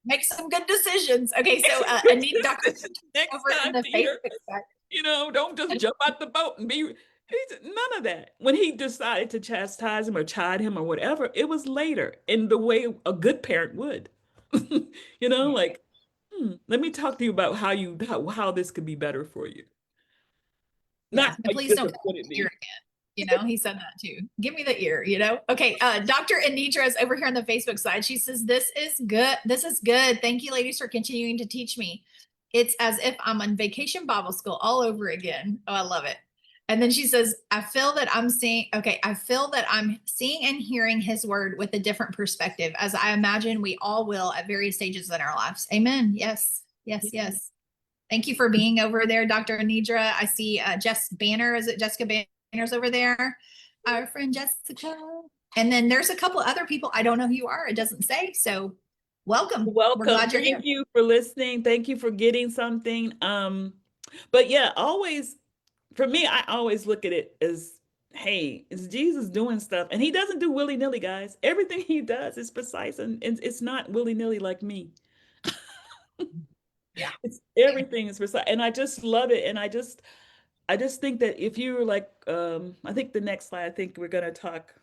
Make some good decisions. Okay, so I need Dr. Next over in time, the Peter, Facebook side. don't just jump out the boat and none of that. When he decided to chastise him or chide him or whatever, it was later in the way a good parent would. You know, Yeah. like, let me talk to you about how this could be better for you. Yeah. Not And how you please don't cut disappointed the ear me. again. He said that too. Give me the ear, Okay. Dr. Anitra is over here on the Facebook side. She says, this is good. This is good. Thank you, ladies, for continuing to teach me. It's as if I'm on vacation Bible school all over again. Oh, I love it. And then she says, I feel that I'm seeing, okay, I feel that I'm seeing and hearing his word with a different perspective, as I imagine we all will at various stages in our lives. Amen. Yes, yes, Yeah. yes. Thank you for being over there, Dr. Anidra. I see Jess Banner. Is it Jessica Banner's over there? Our friend Jessica. And then there's a couple other people. I don't know who you are. It doesn't say. So welcome. We're Welcome. glad you're here. Thank you for listening. Thank you for getting something. But yeah, always for me, I always look at it as, hey, is Jesus doing stuff? And he doesn't do willy-nilly, guys. Everything he does is precise and it's not willy-nilly like me. Yeah. It's everything is precise. And I just love it. And I just think that if you're like, I think the next slide, I think we're gonna talk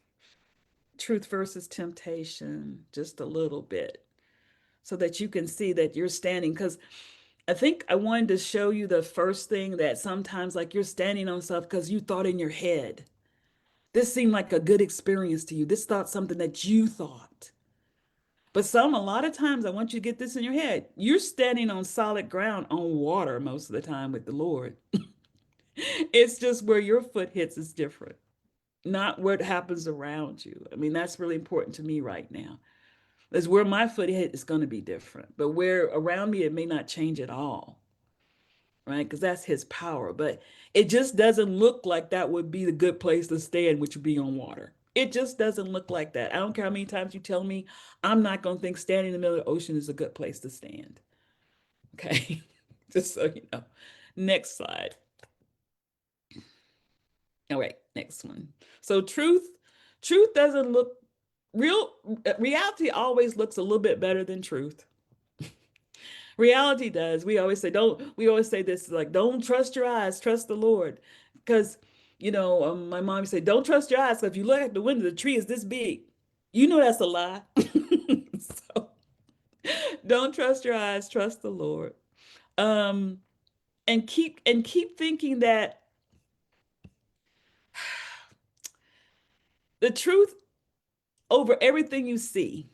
truth versus temptation just a little bit so that you can see that you're standing. Because I think I wanted to show you the first thing that sometimes like you're standing on stuff because you thought in your head. This seemed like a good experience to you. This thought something that you thought. But a lot of times, I want you to get this in your head. You're standing on solid ground on water most of the time with the Lord. It's just where your foot hits is different, not what happens around you. I mean, that's really important to me right now. Is where my foot hit is going to be different, but where around me, it may not change at all, right? Because that's his power. But it just doesn't look like that would be the good place to stand, which would be on water. It just doesn't look like that. I don't care how many times you tell me, I'm not going to think standing in the middle of the ocean is a good place to stand. Okay. Just so you know. Next slide. All right, next one. So truth doesn't look reality always looks a little bit better than truth. Reality does. We always say this like, don't trust your eyes, trust the Lord. Because, my mom used to say, don't trust your eyes. Because if you look at the window, the tree is this big. You know that's a lie. So don't trust your eyes, trust the Lord. Um, and keep thinking that the truth over everything you see.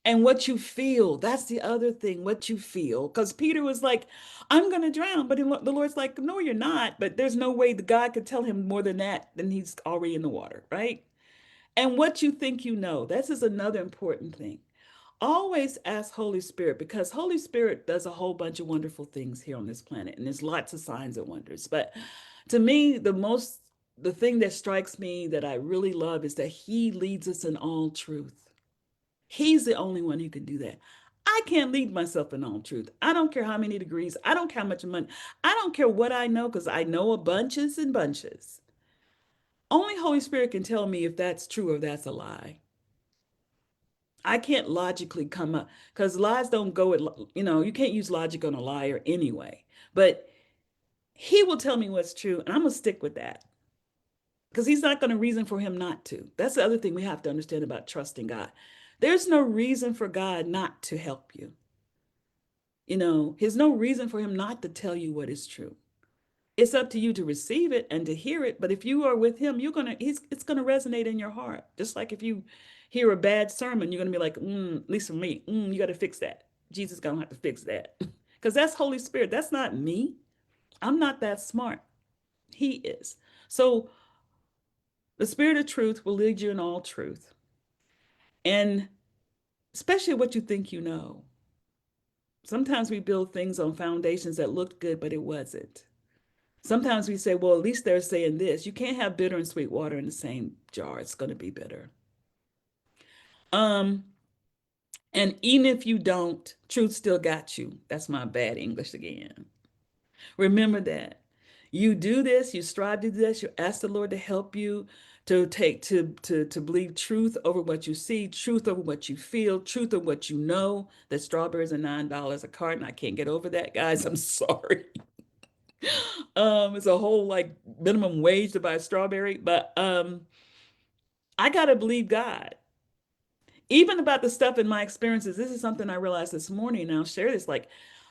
And what you feel, that's the other thing, what you feel. Because Peter was like, I'm going to drown. But the Lord's like, no, you're not. But there's no way the God could tell him more than that, than he's already in the water, right? And what you think you know, this is another important thing. Always ask Holy Spirit, because Holy Spirit does a whole bunch of wonderful things here on this planet. And there's lots of signs and wonders. But to me, the thing that strikes me that I really love is that he leads us in all truth. He's the only one who can do that. I can't lead myself in all truth. I don't care how many degrees. I don't care how much money. I don't care what I know because I know a bunches and bunches. Only Holy Spirit can tell me if that's true or that's a lie. I can't logically come up because lies don't go at, you can't use logic on a liar anyway. But he will tell me what's true and I'm going to stick with that because he's not going to reason for him not to. That's the other thing we have to understand about trusting God. There's no reason for God not to help you. There's no reason for him not to tell you what is true. It's up to you to receive it and to hear it. But if you are with him, it's gonna resonate in your heart. Just like if you hear a bad sermon, you're gonna be like, at least for me, you got to fix that. Jesus gonna have to fix that. Because that's Holy Spirit. That's not me. I'm not that smart. He is. So the Spirit of truth will lead you in all truth. And especially what you think you know. Sometimes we build things on foundations that looked good, but it wasn't. Sometimes we say, well, at least they're saying this. You can't have bitter and sweet water in the same jar. It's going to be bitter. Um, and even if you don't, truth still got you. That's my bad English again. Remember that. You do this, you strive to do this, you ask the Lord to help you to believe truth over what you see, truth over what you feel, truth over what you know, that strawberries are $9 a carton. I can't get over that, guys. I'm sorry. It's a whole like minimum wage to buy a strawberry, but I gotta believe God. even about the stuff in my experiences, this is something I realized this morning, and I'll share this. Like,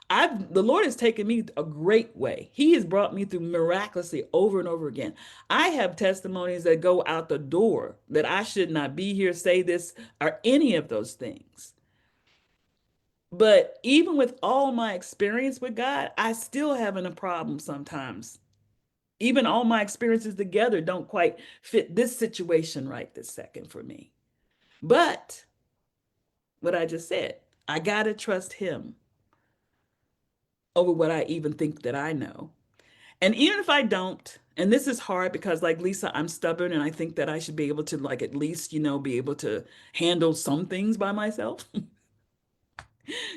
the Lord has taken me a great way. He has brought me through miraculously over and over again. I have testimonies that go out the door that I should not be here, say this, or any of those things. But even with all my experience with God, I still having a problem sometimes. Even all my experiences together don't quite fit this situation right this second for me. But what I just said, I got to trust him over what I even think that I know. And even if I don't, and this is hard because like Lisa, I'm stubborn and I think that I should be able to like at least, be able to handle some things by myself.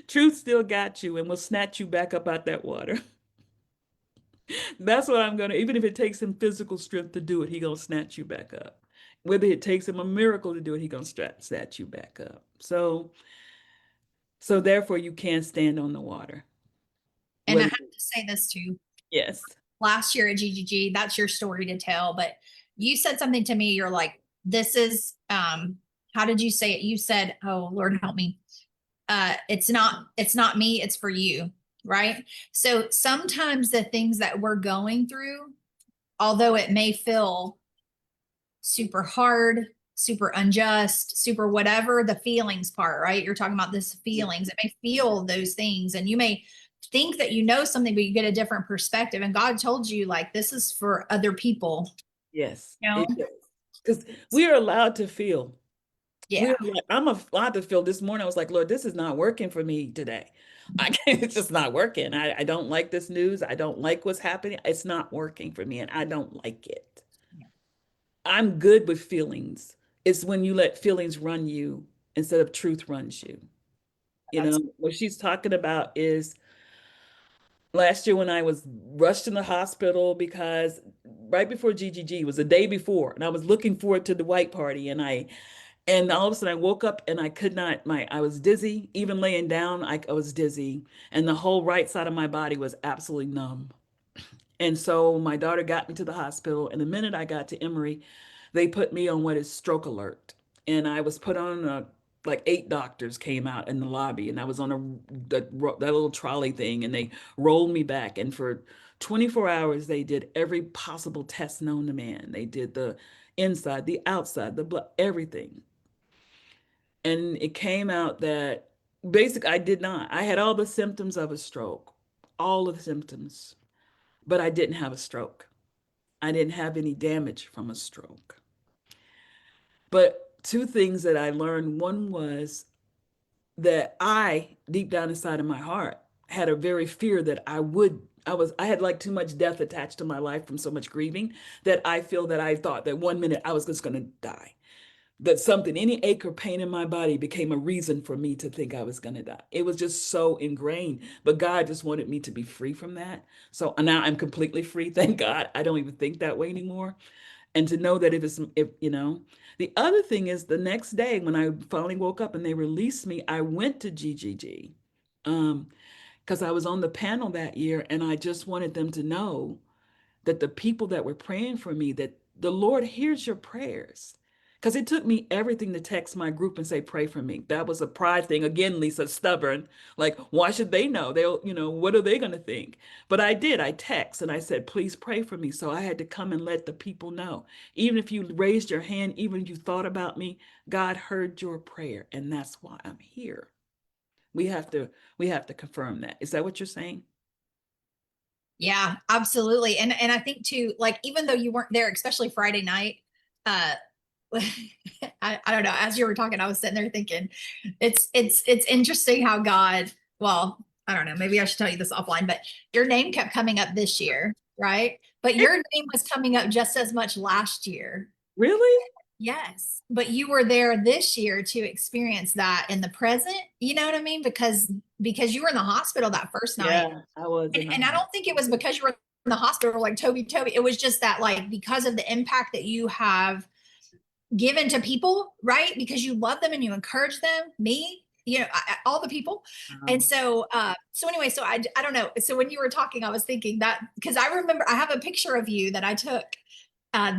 Truth still got you and will snatch you back up out that water. That's what I'm gonna, even if it takes him physical strength to do it, he gonna snatch you back up. Whether it takes him a miracle to do it, he gonna snatch you back up. So therefore you can't stand on the water. And I Whether, have to say this too. yes. Last year at GGG, that's your story to tell, but you said something to me. You're like, this is, how did you say it? You said, oh, Lord, help me. It's not me, it's for you. Right. So sometimes the things that we're going through, although it may feel super hard, super unjust, super whatever the feelings part, right? You're talking about this feelings. It may feel those things and you may think that you know something, but you get a different perspective. And God told you like, this is for other people. Yes. You know? Because we are allowed to feel. Yeah. I'm allowed to feel. This morning I was like, Lord, this is not working for me today. I can't, it's just not working. I don't like this news. I don't like what's happening. It's not working for me and I don't like it. I'm good with feelings. It's when you let feelings run you instead of truth runs you. That's What she's talking about is last year when I was rushed in the hospital because right before GGG was the day before, and I was looking forward to the white party, and all of a sudden I woke up and I could not, I was dizzy, even laying down, I was dizzy, and the whole right side of my body was absolutely numb. And so my daughter got me to the hospital, and the minute I got to Emory, they put me on what is stroke alert. And I was put on like 8 doctors came out in the lobby, and I was on that little trolley thing, and they rolled me back. And for 24 hours, they did every possible test known to man. They did the inside, the outside, the blood, everything. And it came out that basically I did not. I had all the symptoms of a stroke, all of the symptoms, but I didn't have a stroke. I didn't have any damage from a stroke. But 2 things that I learned, one was that I, deep down inside of my heart, had a very fear that I had like too much death attached to my life from so much grieving that I feel that I thought that one minute I was just going to die. That something, any ache or pain in my body became a reason for me to think I was going to die. It was just so ingrained, but God just wanted me to be free from that. So now I'm completely free. Thank God. I don't even think that way anymore. And to know that the other thing is the next day when I finally woke up and they released me, I went to GGG because I was on the panel that year and I just wanted them to know that the people that were praying for me, that the Lord hears your prayers. Because it took me everything to text my group and say, pray for me. That was a pride thing. Again, Lisa, stubborn. Like, why should they know? What are they going to think? But I did. I text and I said, please pray for me. So I had to come and let the people know. Even if you raised your hand, even if you thought about me, God heard your prayer. And that's why I'm here. We have to confirm that. Is that what you're saying? Yeah, absolutely. And I think too, like, even though you weren't there, especially Friday night, uh, I don't know, as you were talking, I was sitting there thinking it's interesting how God, well, I don't know, maybe I should tell you this offline, but your name kept coming up this year, right? But your name was coming up just as much last year. Really? Yes. But you were there this year to experience that in the present, you know what I mean? Because you were in the hospital that first night. Yeah, I was in And I don't think it was because you were in the hospital like Toby. It was just that like because of the impact that you have given to people, right? Because you love them and you encourage them, me, all the people. And so anyway, so I don't know. So when you were talking, I was thinking that because I remember I have a picture of you that I took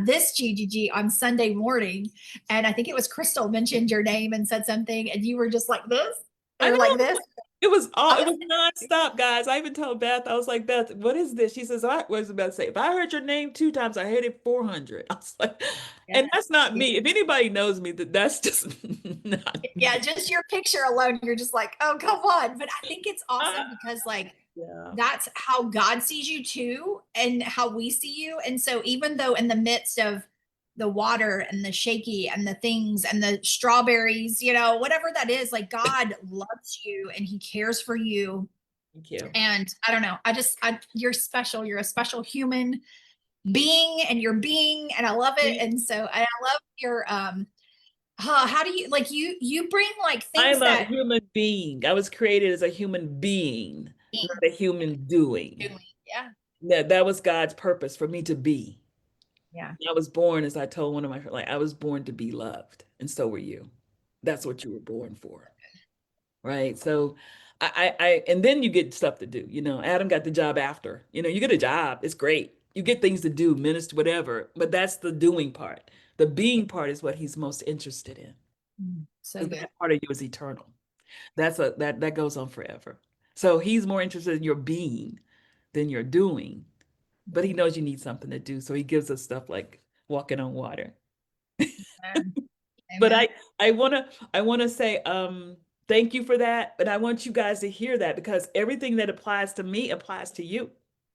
this GGG on Sunday morning. And I think it was Crystal mentioned your name and said something, and you were just like this I or know. like this. It was all, I it was, was nonstop, guys. I even told Beth, I was like, Beth, what is this? She says, I was about to say, if I heard your name 2 times, I hit it 400. I was like, and yes, that's not yes. me. If anybody knows me, that's just not Yeah, me. just your picture alone, you're just like, oh, come on. But I think it's Uh, awesome because, like, yeah. that's how God sees you too, and how we see you. And so, even though in the midst of the water and the shaky and the things and the strawberries, whatever that is, like, God loves you and He cares for you. Thank you. And I don't know, you're special. You're a special human being, and you're being, and I love it. And so, and I love your, how do you like you bring like things I'm a that human being. I was created as a human being, not being a human doing. doing. Yeah. That was God's purpose for me to be. Yeah. I was born, as I told one of my friends, like I was born to be loved, and so were you. That's what you were born for, right? So, and then you get stuff to do. Adam got the job after. You get a job, it's great. You get things to do, minister, whatever. But that's the doing part. The being part is what he's most interested in, So because good. that part of you is eternal. That goes on forever. So he's more interested in your being than your doing. But he knows you need something to do, so he gives us stuff like walking on water. Amen. But Amen. I want to say thank you for that. But I want you guys to hear that, because everything that applies to me applies to you.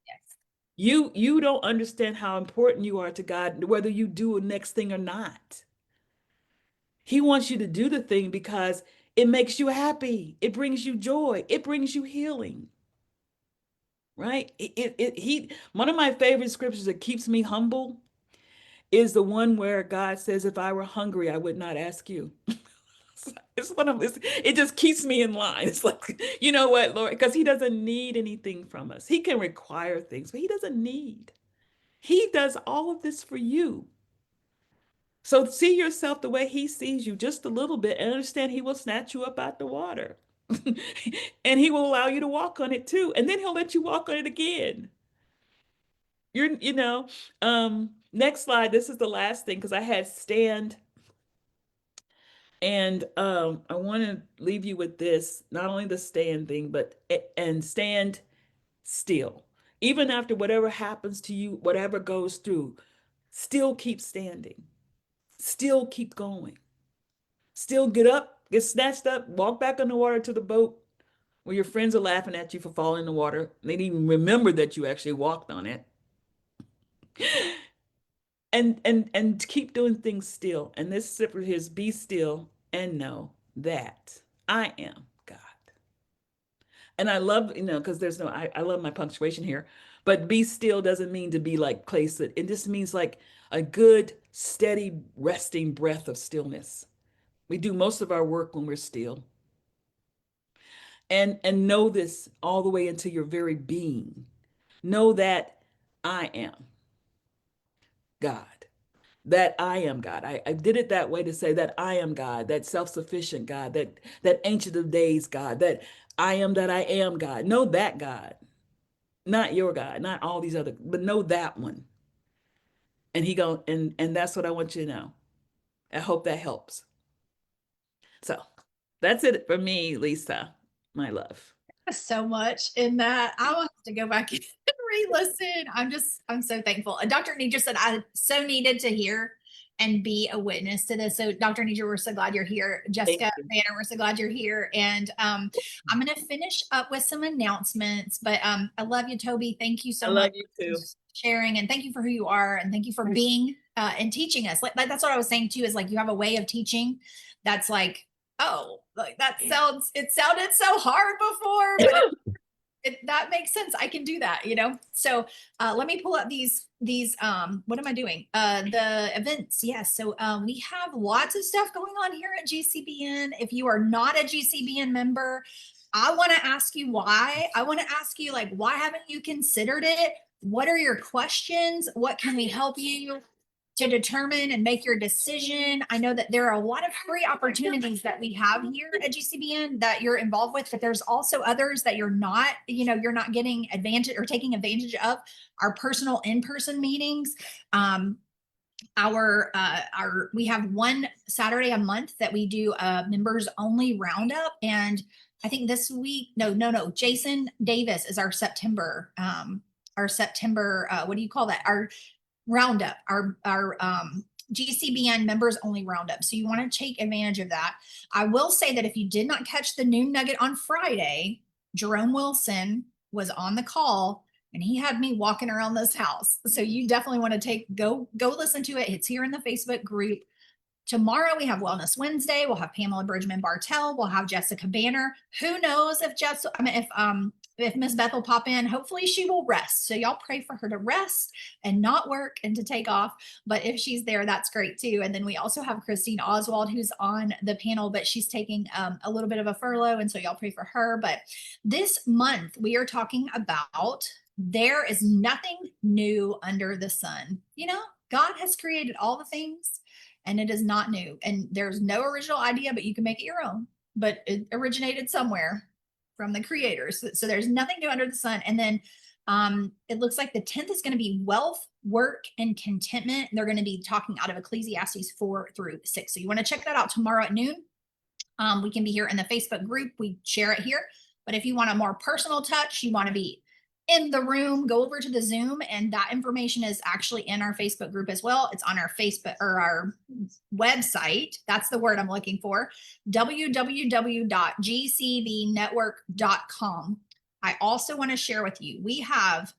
Yes. You don't understand how important you are to God, whether you do a next thing or not. He wants you to do the thing because it makes you happy. It brings you joy. It brings you healing. Right? One of my favorite scriptures that keeps me humble is the one where God says, if I were hungry, I would not ask you. It just keeps me in line. It's like, you know what, Lord, because he doesn't need anything from us. He can require things, but he doesn't need. He does all of this for you. So see yourself the way he sees you just a little bit, and understand he will snatch you up out the water. And he will allow you to walk on it too. And then he'll let you walk on it again. Next slide. This is the last thing, because I had stand. And I want to leave you with this, not only the stand thing, but and stand still. Even after whatever happens to you, whatever goes through, still keep standing. Still keep going. Still get up, get snatched up, walk back on the water to the boat where your friends are laughing at you for falling in the water. They didn't even remember that you actually walked on it. And keep doing things still. And this zipper here is be still and know that I am God. And I love, because I love my punctuation here, but be still doesn't mean to be like place it. It just means like a good, steady, resting breath of stillness. We do most of our work when we're still. And know this all the way into your very being. Know that I am God. That I am God. I did it that way to say that I am God, that self-sufficient God, that ancient of days God, that I am God. Know that God, not your God, not all these other, but know that one. And that's what I want you to know. I hope that helps. So that's it for me, Lisa, my love. So much in that. I will have to go back and re-listen. I'm so thankful. And Dr. Nidra said I so needed to hear and be a witness to this. So Dr. Nidra, we're so glad you're here. Thank Jessica, you. Banner, we're so glad you're here. And I'm going to finish up with some announcements, but I love you, Tobi. Thank you I so much love you for too. sharing, and thank you for who you are, and thank you for being and teaching us. Like that's what I was saying too, is like you have a way of teaching that's like, oh, like it sounded so hard before, but that makes sense. I can do that, So let me pull up these what am I doing? The events. Yes. So we have lots of stuff going on here at GCBN. If you are not a GCBN member, I want to ask you why. I want to ask you, like, why haven't you considered it? What are your questions? What can we help you to determine and make your decision? I know that there are a lot of free opportunities that we have here at GCBN that you're involved with, but there's also others that you're not getting advantage or taking advantage of. Our personal in-person meetings. we have one Saturday a month that we do a members only roundup. And I think this week, no, Jason Davis is our September, what do you call that? Our roundup, our GCBN members only roundup. So you want to take advantage of that. I will say that if you did not catch the noon nugget on Friday, Jerome Wilson was on the call and he had me walking around this house. So you definitely want to go listen to it. It's here in the Facebook group. Tomorrow we have Wellness Wednesday. We'll have Pamela Bridgman Bartell. We'll have Jessica Banner. Who knows if Miss Beth will pop in, hopefully she will rest. So y'all pray for her to rest and not work and to take off. But if she's there, that's great too. And then we also have Christine Oswald, who's on the panel, but she's taking a little bit of a furlough. And so y'all pray for her. But this month we are talking about there is nothing new under the sun. You know, God has created all the things and it is not new. And there's no original idea, but you can make it your own. But it originated somewhere from the creators. So there's nothing new under the sun. And then it looks like the 10th is going to be wealth, work, and contentment. They're going to be talking out of Ecclesiastes 4-6. So you want to check that out tomorrow at noon. We can be here in the Facebook group. We share it here. But if you want a more personal touch, you want to be in the room, go over to the Zoom, and that information is actually in our Facebook group as well. It's on our Facebook or our website. That's the word I'm looking for, www.gcbnetwork.com. I also want to share with you, we have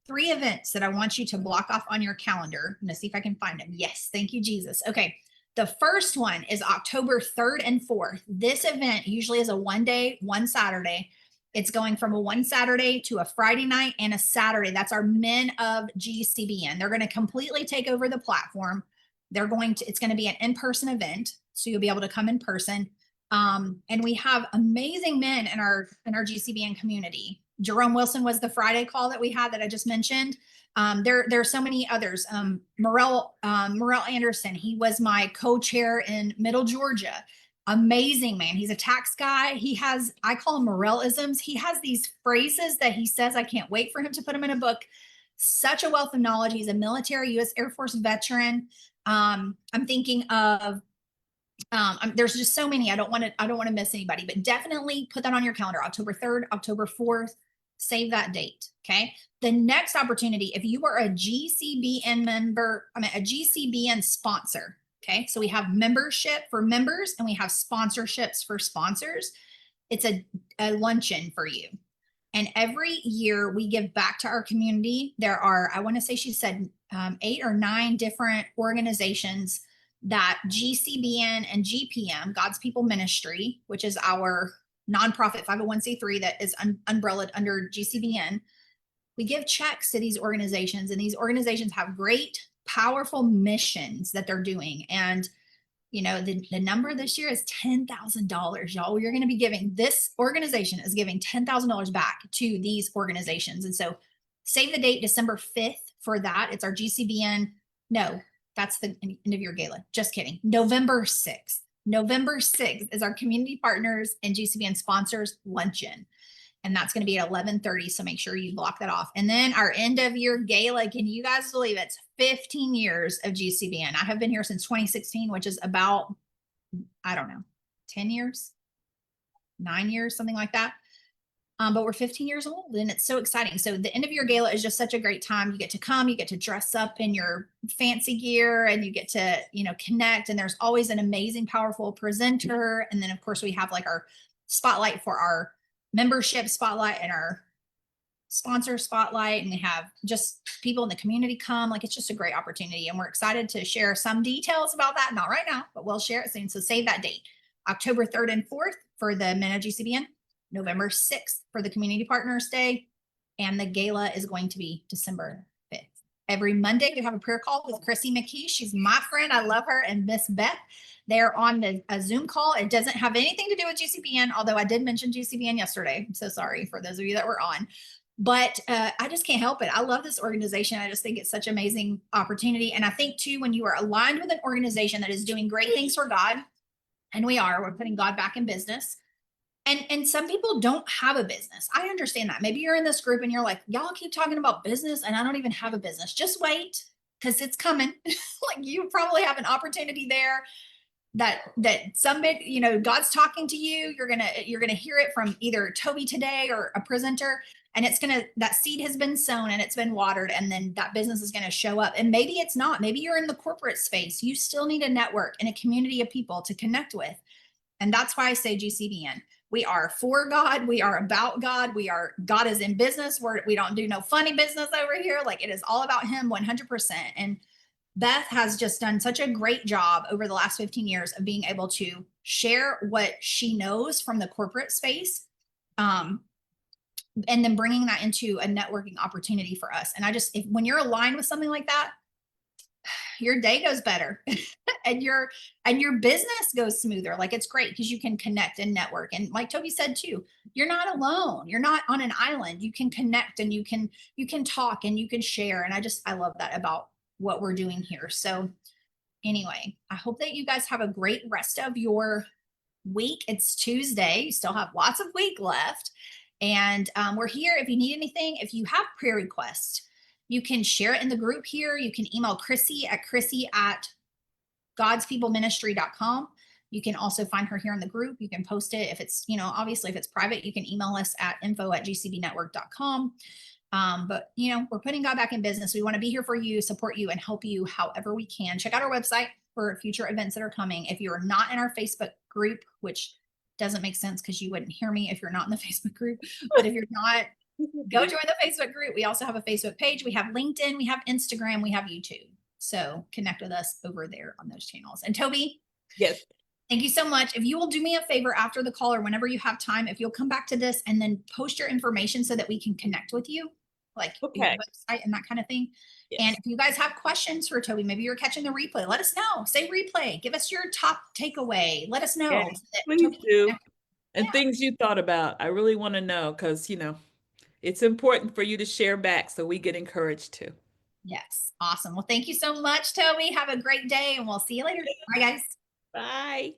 3 events that I want you to block off on your calendar. I'm going to see if I can find them. Yes, thank you, Jesus. Okay. The first one is October 3rd and 4th. This event usually is a 1 day, 1 Saturday. It's going from a 1 Saturday to a Friday night and a Saturday. That's our Men of GCBN. They're going to completely take over the platform. It's going to be an in-person event. So you'll be able to come in person. And we have amazing men in our GCBN community. Jerome Wilson was the Friday call that we had that I just mentioned. There are so many others. Morel Anderson, he was my co-chair in Middle Georgia. Amazing man. He's a tax guy. I call him Morelisms. He has these phrases that he says, I can't wait for him to put them in a book. Such a wealth of knowledge. He's a military U.S. Air Force veteran. I'm thinking of, there's just so many. I don't want to miss anybody, but definitely put that on your calendar. October 3rd, October 4th, save that date. Okay. The next opportunity, if you are a GCBN member, a GCBN sponsor. Okay, so we have membership for members and we have sponsorships for sponsors. It's a luncheon for you. And every year we give back to our community. There are, I want to say she said 8 or 9 different organizations that GCBN and GPM, God's People Ministry, which is our nonprofit 501c3 that is umbrellaed under GCBN. We give checks to these organizations, and these organizations have great powerful missions that they're doing. And, you know, the number this year is $10,000, y'all. You're going to be giving, this organization is giving $10,000 back to these organizations. And so save the date, December 5th for that. It's our GCBN. No, that's the end of your gala. Just kidding. November 6th. November 6th is our community partners and GCBN sponsors luncheon. And that's going to be at 11:30. So make sure you block that off. And then our end of year gala, can you guys believe it's 15 years of GCBN? I have been here since 2016, which is about, I don't know, 10 years, 9 years, something like that. But we're 15 years old and it's so exciting. So the end of your gala is just such a great time. You get to come, you get to dress up in your fancy gear and you get to, you know, connect. And there's always an amazing, powerful presenter. And then of course we have like our spotlight for our membership spotlight and our sponsor spotlight, and we have just people in the community come. Like, it's just a great opportunity, and we're excited to share some details about that. Not right now, but we'll share it soon. So save that date, October 3rd and 4th for the Men of GCBN, November 6th for the Community Partners Day, and the gala is going to be December 5th. Every Monday we have a prayer call with Chrissy McKee. She's my friend. I love her. And Miss Beth. They're on a Zoom call. It doesn't have anything to do with GCBN, although I did mention GCBN yesterday. I'm so sorry for those of you that were on. But I just can't help it. I love this organization. I just think it's such an amazing opportunity. And I think too, when you are aligned with an organization that is doing great things for God, and we're putting God back in business. And some people don't have a business. I understand that. Maybe you're in this group and you're like, y'all keep talking about business and I don't even have a business. Just wait. because it's coming. Like you probably have an opportunity there that somebody, you know, God's talking to you. You're gonna hear it from either Toby today or a presenter, and that seed has been sown and it's been watered, and then that business is gonna show up. And maybe it's not. Maybe you're in the corporate space. You still need a network and a community of people to connect with. And that's why I say GCBN. We are for God. We are about God. God is in business. We don't do no funny business over here. Like it is all about him 100%. And Beth has just done such a great job over the last 15 years of being able to share what she knows from the corporate space. And then bringing that into a networking opportunity for us. And when you're aligned with something like that, your day goes better and your business goes smoother. Like it's great because you can connect and network. And like Toby said too, you're not alone. You're not on an island. You can connect and you can talk and you can share. And I love that about what we're doing here. So anyway, I hope that you guys have a great rest of your week. It's Tuesday. You still have lots of week left. And we're here if you need anything. If you have prayer requests, you can share it in the group here. You can email Chrissy at godspeopleministry.com. You can also find her here in the group. You can post it. If it's, obviously if it's private, you can email us at info@gcbnetwork.com. But we're putting God back in business. We want to be here for you, support you, and help you however we can. Check out our website for future events that are coming. If you're not in our Facebook group, which doesn't make sense because you wouldn't hear me if you're not in the Facebook group, but if you're not, go join the Facebook group. We also have a Facebook page. We have LinkedIn, we have Instagram, we have YouTube. So connect with us over there on those channels. And Toby, yes, thank you so much. If you will do me a favor after the call or whenever you have time, if you'll come back to this and then post your information so that we can connect with you, like your website and that kind of thing. Yes. And if you guys have questions for Toby, maybe you're catching the replay, let us know. Say replay. Give us your top takeaway. Let us know. Yes, please do. And things you thought about. I really want to know because, it's important for you to share back so we get encouraged too. Yes. Awesome. Well, thank you so much, Toby. Have a great day and we'll see you later. Bye, guys. Bye.